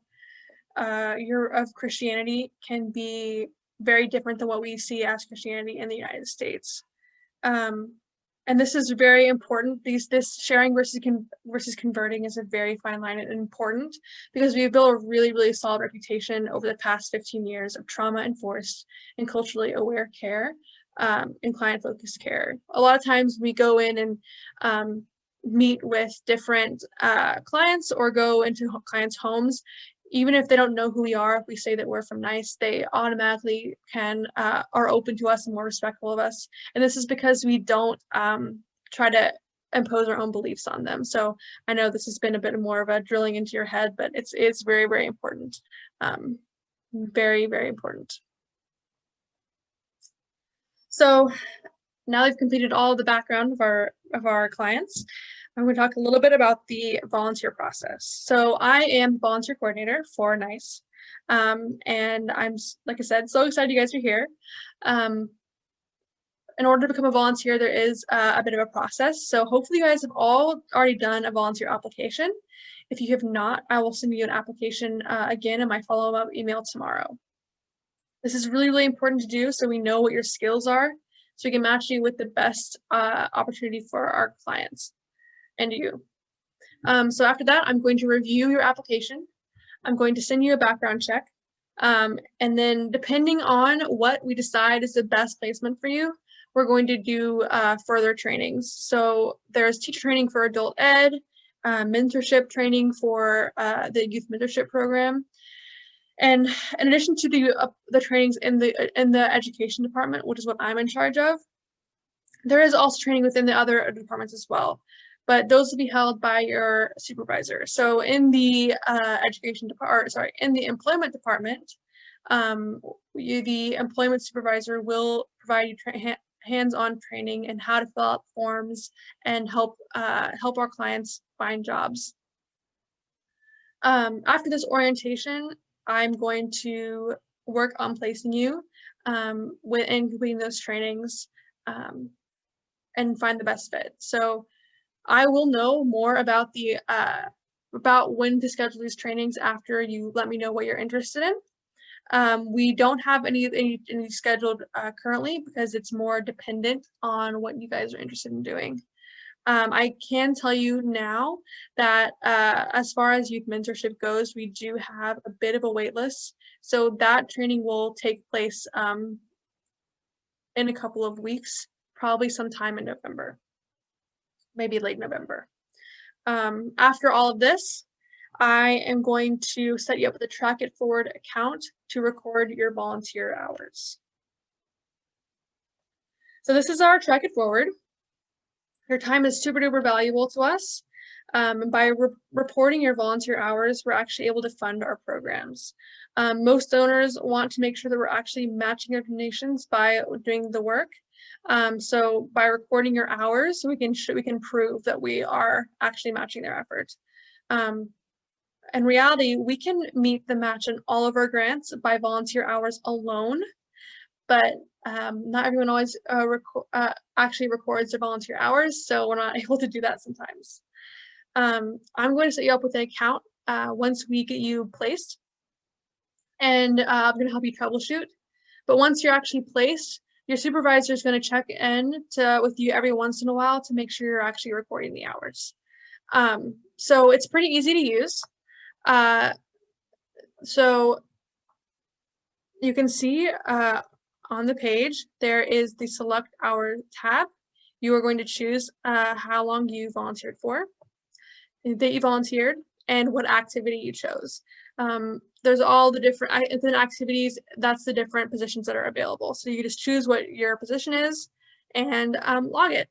Christianity can be very different than what we see as Christianity in the United States. And this is very important. This sharing versus converting is a very fine line and important because we've built a really, really solid reputation over the past 15 years of trauma-inforced and culturally aware care and client-focused care. A lot of times we go in and meet with different clients or go into clients' homes. Even if they don't know who we are, if we say that we're from NICE, they automatically are open to us and more respectful of us. And this is because we don't try to impose our own beliefs on them. So I know this has been a bit more of a drilling into your head, but it's very, very important. Very, very important. So now we've completed all of the background of our clients. I'm going to talk a little bit about the volunteer process. So I am the volunteer coordinator for NICE. And I'm, like I said, so excited you guys are here. In order to become a volunteer, there is a bit of a process. So hopefully you guys have all already done a volunteer application. If you have not, I will send you an application again in my follow-up email tomorrow. This is really, really important to do so we know what your skills are, so we can match you with the best opportunity for our clients and you. So after that, I'm going to review your application. I'm going to send you a background check. And then depending on what we decide is the best placement for you, we're going to do further trainings. So there's teacher training for adult ed, mentorship training for the youth mentorship program. And in addition to the trainings in the education department, which is what I'm in charge of, there is also training within the other departments as well. But those will be held by your supervisor. So in the in the employment department, the employment supervisor will provide you hands-on training and how to fill out forms and help our clients find jobs. After this orientation, I'm going to work on placing you and completing those trainings and find the best fit. So I will know more about about when to schedule these trainings after you let me know what you're interested in. We don't have any scheduled currently because it's more dependent on what you guys are interested in doing. I can tell you now that as far as youth mentorship goes, we do have a bit of a wait list. So that training will take place in a couple of weeks, probably sometime in November, maybe late November. After all of this, I am going to set you up with a Track It Forward account to record your volunteer hours. So this is our Track It Forward. Your time is super duper valuable to us. And by reporting your volunteer hours, we're actually able to fund our programs. Most donors want to make sure that we're actually matching our donations by doing the work. So by recording your hours, we can prove that we are actually matching their effort. In reality, we can meet the match in all of our grants by volunteer hours alone, but not everyone always actually records their volunteer hours, so we're not able to do that sometimes. I'm going to set you up with an account once we get you placed, and I'm going to help you troubleshoot. But once you're actually placed, your supervisor is going to check in with you every once in a while to make sure you're actually recording the hours. So it's pretty easy to use. So you can see on the page, there is the Select Hour tab. You are going to choose how long you volunteered for, that you volunteered, and what activity you chose. There's all the different activities, that's the different positions that are available. So you just choose what your position is and log it.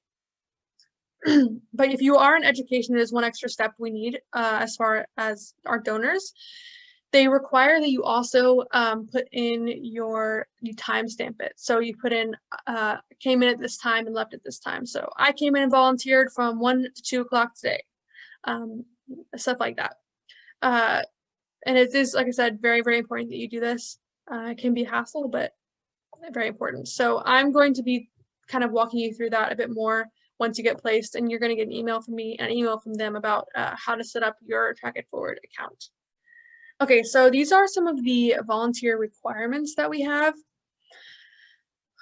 But if you are in education, there's one extra step we need as far as our donors. They require that you also put in you timestamp it. So you put in, came in at this time and left at this time. So I came in and volunteered from 1 to 2 o'clock today, stuff like that. And it is, like I said, very, very important that you do this. It can be a hassle, but very important. So I'm going to be kind of walking you through that a bit more once you get placed, and you're going to get an email from me and an email from them about how to set up your Track It Forward account. Okay, so these are some of the volunteer requirements that we have.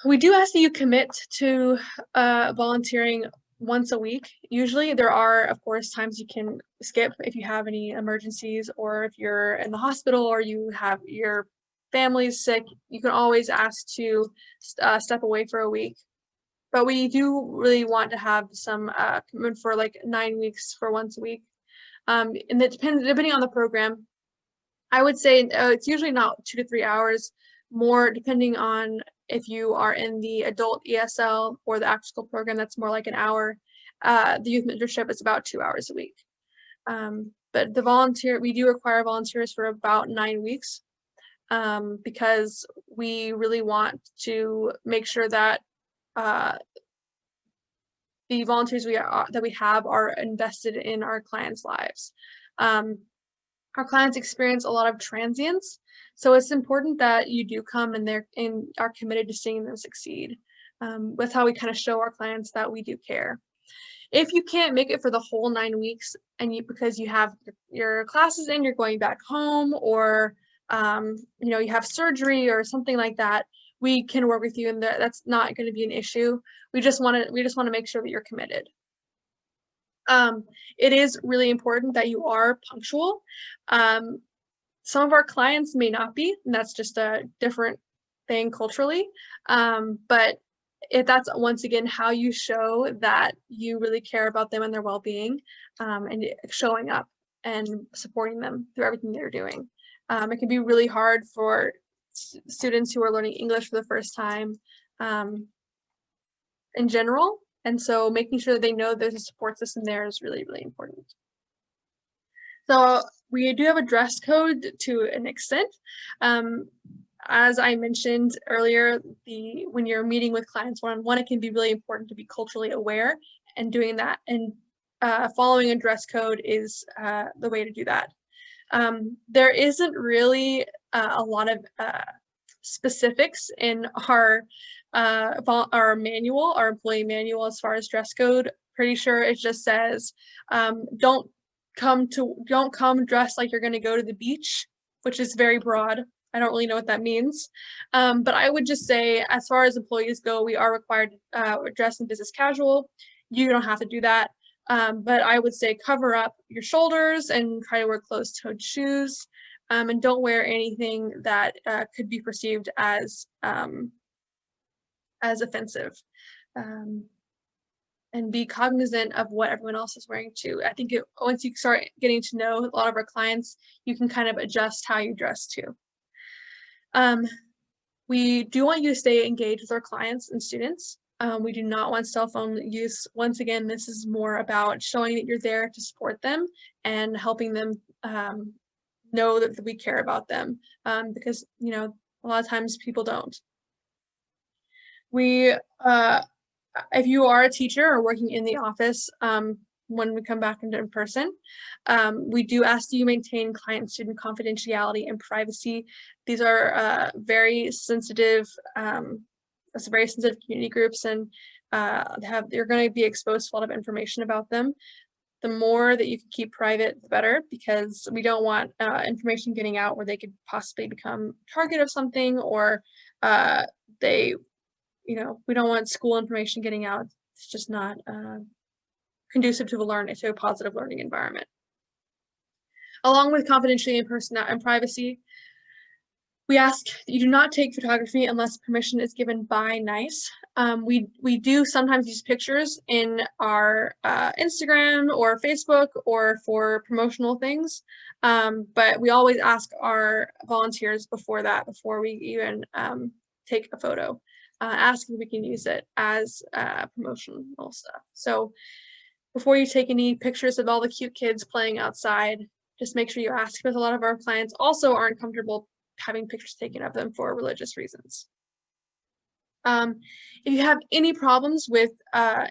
We do ask that you commit to volunteering once a week. Usually there are, of course, times you can skip if you have any emergencies, or if you're in the hospital or you have your family's sick, you can always ask to step away for a week. But we do really want to have some commitment for like 9 weeks for once a week. And it depends, depending on the program. I would say it's usually not 2 to 3 hours, more depending on if you are in the adult ESL or the after school program, that's more like an hour. The youth mentorship is about 2 hours a week. But we do require volunteers for about 9 weeks because we really want to make sure that the volunteers that we have are invested in our clients' lives. Our clients experience a lot of transience, so it's important that you do come and are committed to seeing them succeed. That's how we kind of show our clients that we do care. If you can't make it for the whole 9 weeks because you have your classes and you're going back home, or you have surgery or something like that, we can work with you, and that's not going to be an issue. We just want to make sure that you're committed. It is really important that you are punctual. Some of our clients may not be, and that's just a different thing culturally. But if that's once again how you show that you really care about them and their well-being, and showing up and supporting them through everything they're doing. It can be really hard for students who are learning English for the first time in general. And so making sure that they know there's a support system there is really, really important. So we do have a dress code to an extent. As I mentioned earlier, when you're meeting with clients one-on-one, it can be really important to be culturally aware, and doing that and following a dress code is the way to do that. There isn't really a lot of specifics in our manual, our employee manual, as far as dress code. Pretty sure it just says don't come dressed like you're going to go to the beach, which is very broad. I don't really know what that means, but I would just say, as far as employees go, we are required to dress in business casual. You don't have to do that, but I would say cover up your shoulders and try to wear closed-toed shoes, and don't wear anything that could be perceived as offensive, and be cognizant of what everyone else is wearing too. I think once you start getting to know a lot of our clients, you can kind of adjust how you dress too. We do want you to stay engaged with our clients and students. We do not want cell phone use. Once again, this is more about showing that you're there to support them and helping them know that we care about them, because a lot of times people don't. If you are a teacher or working in the office, when we come back in person, we do ask that you maintain client student confidentiality and privacy. These are very sensitive community groups, and you're going to be exposed to a lot of information about them. The more that you can keep private, the better, because we don't want information getting out where they could possibly become target of something, or we don't want school information getting out. It's just not conducive to a positive learning environment. Along with confidentiality and privacy, we ask that you do not take photography unless permission is given by NICE. We do sometimes use pictures in our Instagram or Facebook or for promotional things, but we always ask our volunteers before we even take a photo, ask if we can use it as promotional stuff. So before you take any pictures of all the cute kids playing outside, just make sure you ask, because a lot of our clients also aren't comfortable having pictures taken of them for religious reasons. If you have any problems with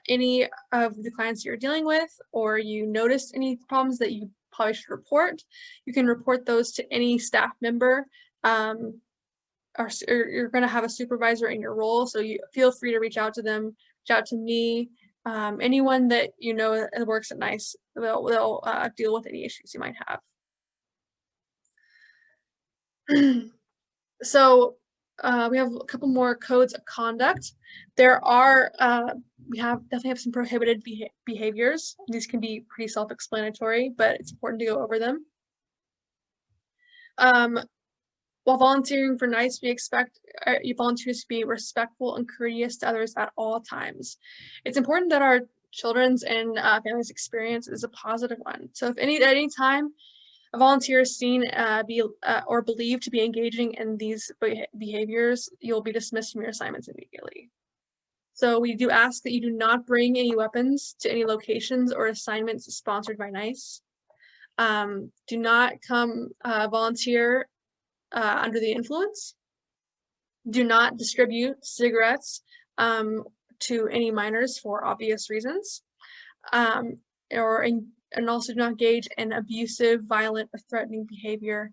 any of the clients you're dealing with, or you notice any problems that you probably should report, you can report those to any staff member. Or you're going to have a supervisor in your role, so you feel free to reach out to them, reach out to me, anyone that works at NICE. They'll deal with any issues you might have. So we have a couple more codes of conduct. There are we definitely have some prohibited behaviors. These can be pretty self-explanatory, but it's important to go over them. While volunteering for NICE, we expect your volunteers to be respectful and courteous to others at all times. It's important that our children's and families' experience is a positive one. So if at any time a volunteer is seen or believed to be engaging in these behaviors, you'll be dismissed from your assignments immediately. So we do ask that you do not bring any weapons to any locations or assignments sponsored by NICE. Do not come volunteer under the influence. Do not distribute cigarettes, to any minors for obvious reasons, and also do not engage in abusive, violent, or threatening behavior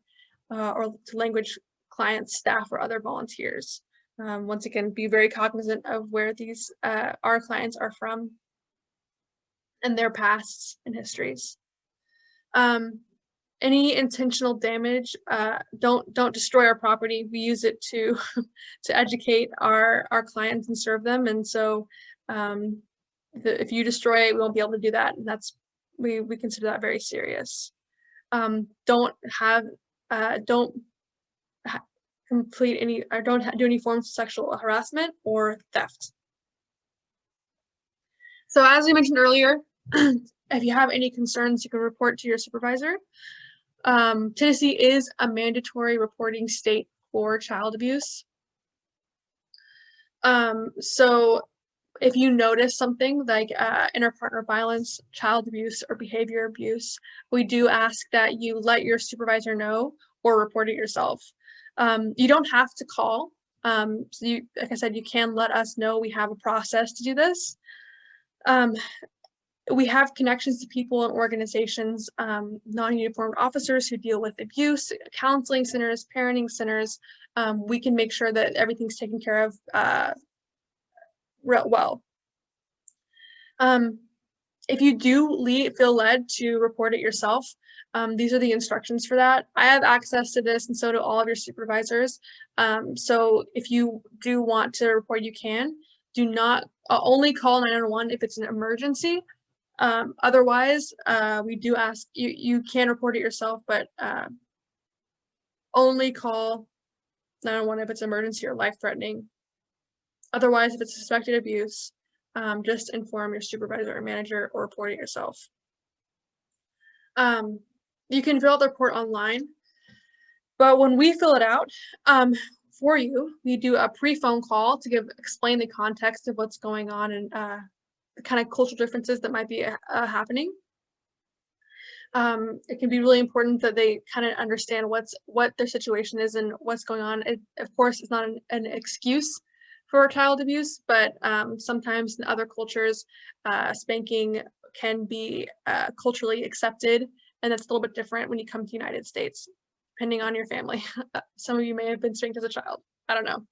or to language clients, staff, or other volunteers. Once again, be very cognizant of where these our clients are from and their pasts and histories. Any intentional damage, don't destroy our property. We use it to to educate our clients and serve them. And so if you destroy it, we won't be able to do that. And that's we consider that very serious. Don't complete any or don't do any forms of sexual harassment or theft. So as we mentioned earlier, if you have any concerns, you can report to your supervisor. Tennessee is a mandatory reporting state for child abuse. So if you notice something like inter-partner violence, child abuse, or behavior abuse, we do ask that you let your supervisor know or report it yourself. You don't have to call. So you, like I said, you can let us know. We have a process to do this. We have connections to people and organizations, non-uniformed officers who deal with abuse, counseling centers, parenting centers. We can make sure that everything's taken care of real well. If you do feel led to report it yourself, these are the instructions for that. I have access to this, and so do all of your supervisors. So if you do want to report, you can. Do not only call 911 if it's an emergency. Otherwise, we do ask you can report it yourself, but only call 911 if it's emergency or life-threatening. Otherwise, if it's suspected abuse, just inform your supervisor or manager or report it yourself. You can fill out the report online, but when we fill it out for you, we do a pre-phone call to explain the context of what's going on and the kind of cultural differences that might be happening. It can be really important that they kind of understand what their situation is and what's going on. It, of course, is not an excuse for child abuse, but sometimes in other cultures, spanking can be culturally accepted, and that's a little bit different when you come to the United States, depending on your family. Some of you may have been spanked as a child. I don't know.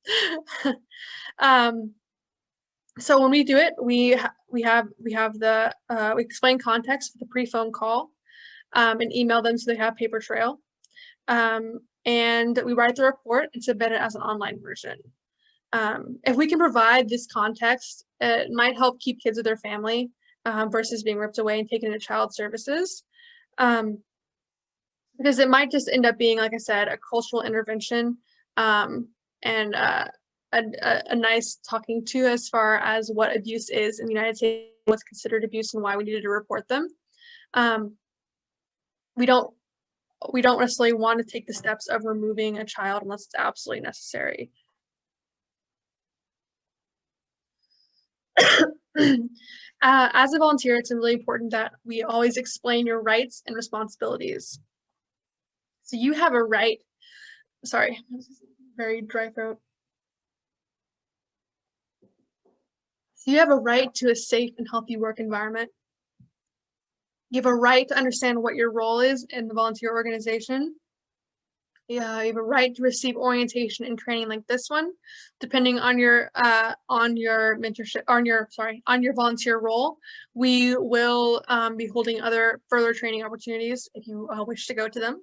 So when we do it, we explain context for the pre-phone call and email them so they have paper trail. And we write the report and submit it as an online version. If we can provide this context, it might help keep kids with their family versus being ripped away and taken into child services. Because it might just end up being, like I said, a cultural intervention and a nice talking to as far as what abuse is in the United States, what's considered abuse and why we needed to report them. We don't necessarily want to take the steps of removing a child unless it's absolutely necessary. As a volunteer, it's really important that we always explain your rights and responsibilities. So you have a right, sorry, very dry throat. So you have a right to a safe and healthy work environment. You have a right to understand what your role is in the volunteer organization. You have a right to receive orientation and training like this one, depending on your mentorship, on your volunteer role. We will be holding other further training opportunities if you wish to go to them.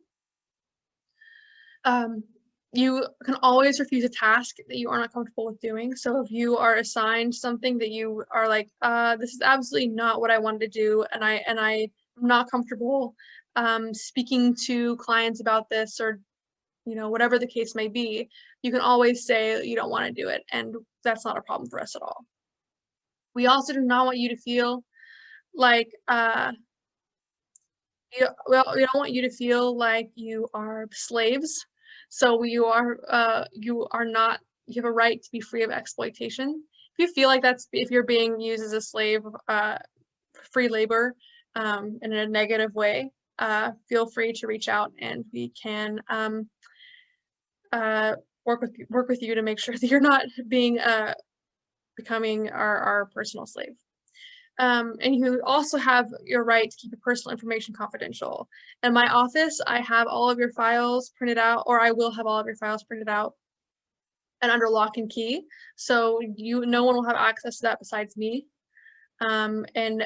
You can always refuse a task that you are not comfortable with doing. So if you are assigned something that you are like, this is absolutely not what I wanted to do, and I'm not comfortable speaking to clients about this, or whatever the case may be, you can always say you don't want to do it, and that's not a problem for us at all. We also do not want you to feel like we don't want you to feel like you are slaves. So you have a right to be free of exploitation. If you feel like if you're being used as a slave, free labor in a negative way, feel free to reach out and we can work with you to make sure that you're not being becoming our personal slave. And you also have your right to keep your personal information confidential. In my office, I have all of your files printed out, or I will have all of your files printed out and under lock and key. So no one will have access to that besides me. And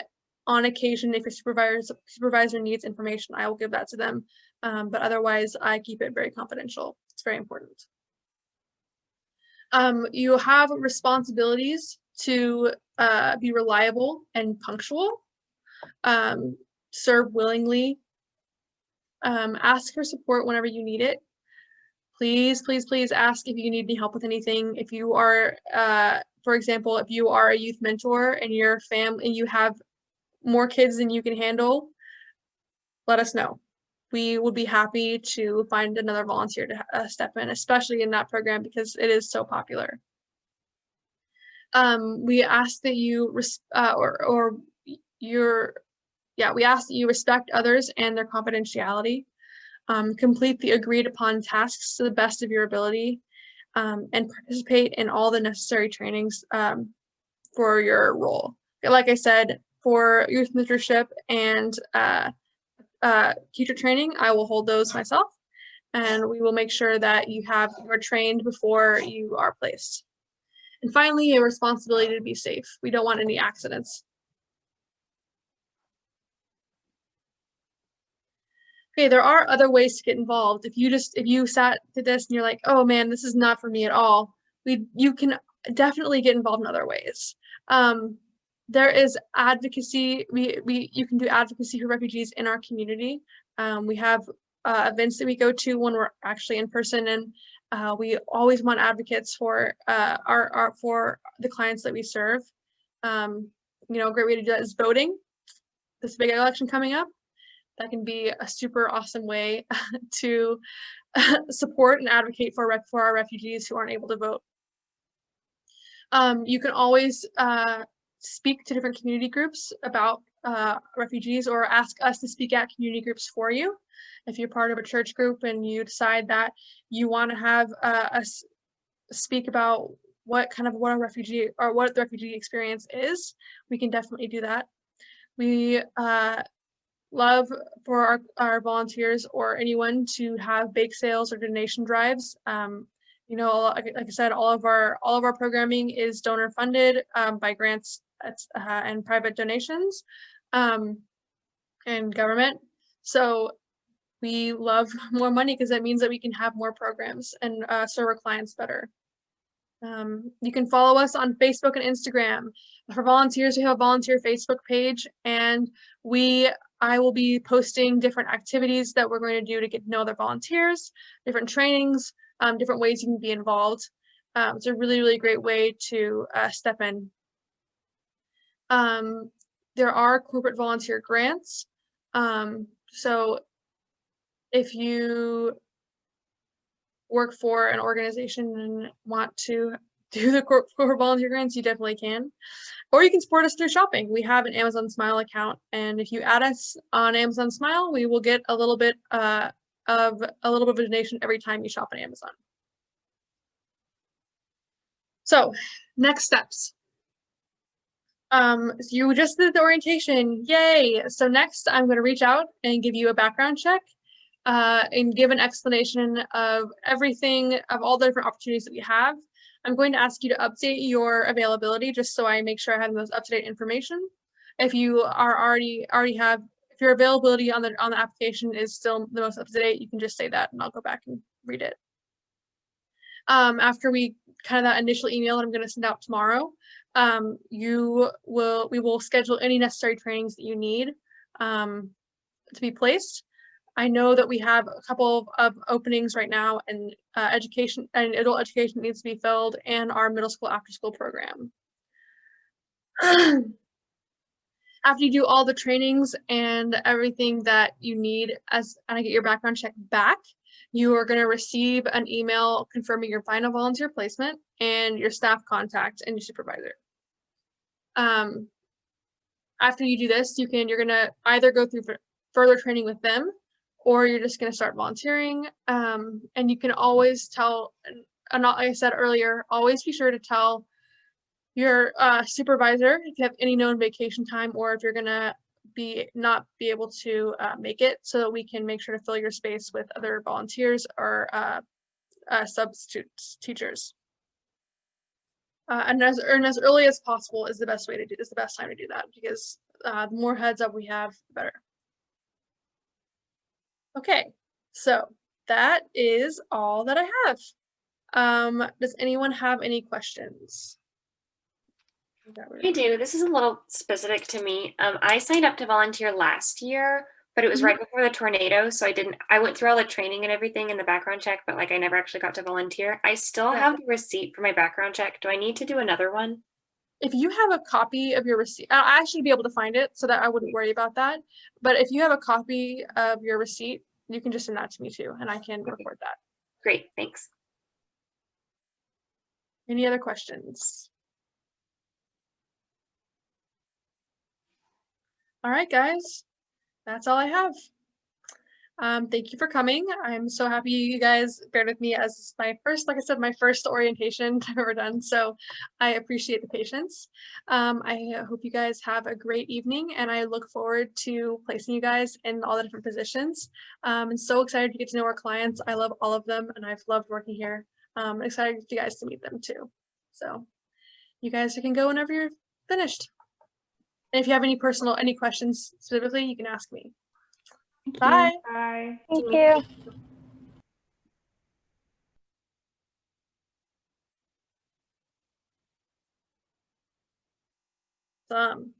on occasion, if your supervisor needs information, I will give that to them. But otherwise, I keep it very confidential. It's very important. You have responsibilities to be reliable and punctual, serve willingly, ask for support whenever you need it. Please, please, please ask if you need any help with anything. If you are, for example, if you are a youth mentor and your family and you have more kids than you can handle, let us know. We would be happy to find another volunteer to step in, especially in that program because it is so popular. We ask that you we ask that you respect others and their confidentiality. Complete the agreed upon tasks to the best of your ability, and participate in all the necessary trainings for your role. Like I said, for youth mentorship and teacher training, I will hold those myself, and we will make sure that you are trained before you are placed. And finally, a responsibility to be safe. We don't want any accidents. Okay, there are other ways to get involved. If you sat to this and you're like, oh man, this is not for me at all, you can definitely get involved in other ways. There is advocacy. You can do advocacy for refugees in our community. We have events that we go to when we're actually in person, and we always want advocates for for the clients that we serve. A great way to do that is voting. This big election coming up, that can be a super awesome way to support and advocate for our refugees who aren't able to vote. You can always speak to different community groups about refugees, or ask us to speak at community groups for you. If you're part of a church group and you decide that you want to have us speak about what the refugee experience is, we can definitely do that. We love for our volunteers or anyone to have bake sales or donation drives. Like I said, all of our programming is donor funded by grants and private donations and government. So we love more money because that means that we can have more programs and serve our clients better. You can follow us on Facebook and Instagram. For volunteers, we have a volunteer Facebook page, and I will be posting different activities that we're going to do to get to know other volunteers, different trainings, different ways you can be involved. It's a really, really great way to step in. There are corporate volunteer grants. So if you work for an organization and want to do the corporate volunteer grants, you definitely can. Or you can support us through shopping. We have an Amazon Smile account, and if you add us on Amazon Smile, we will get a little bit of a donation every time you shop on Amazon. So, next steps. So you just did the orientation, yay! So next, I'm going to reach out and give you a background check and give an explanation of everything, of all the different opportunities that we have. I'm going to ask you to update your availability just so I make sure I have the most up-to-date information. If you are if your availability on the application is still the most up-to-date, you can just say that and I'll go back and read it. After we that initial email that I'm going to send out tomorrow, we will schedule any necessary trainings that you need to be placed. I know that we have a couple of openings right now, and education and adult education needs to be filled, and our middle school after school program. After you do all the trainings and everything that you need and I get your background check back, you are going to receive an email confirming your final volunteer placement and your staff contact and your supervisor. After you do this, you're going to either go through further training with them, or you're just going to start volunteering. And you can always tell, and like I said earlier, always be sure to tell your supervisor if you have any known vacation time, or if you're gonna not be able to make it, so that we can make sure to fill your space with other volunteers or substitute teachers. And as early as possible is the best way to do, is the best time to do that, because the more heads up we have, the better. Okay, so that is all that I have. Does anyone have any questions? I do. This is a little specific to me. I signed up to volunteer last year, but it was Mhm. right before the tornado, so I went through all the training and everything in the background check, but like I never actually got to volunteer. I still Yeah. have the receipt for my background check. Do I need to do another one? If you have a copy of your receipt, I actually be able to find it, so that I wouldn't worry about that. But if you have a copy of your receipt, you can just send that to me too, and I can record that. Great, thanks. Any other questions? All right, guys, that's all I have. Thank you for coming. I'm so happy you guys bared with me, as my first, like I said, my first orientation I've ever done. So I appreciate the patience. I hope you guys have a great evening, and I look forward to placing you guys in all the different positions. I'm so excited to get to know our clients. I love all of them, and I've loved working here. I'm excited for you guys to meet them too. So you guys can go whenever you're finished. And if you have any questions specifically, you can ask me. Bye. Bye. Thank you. Um,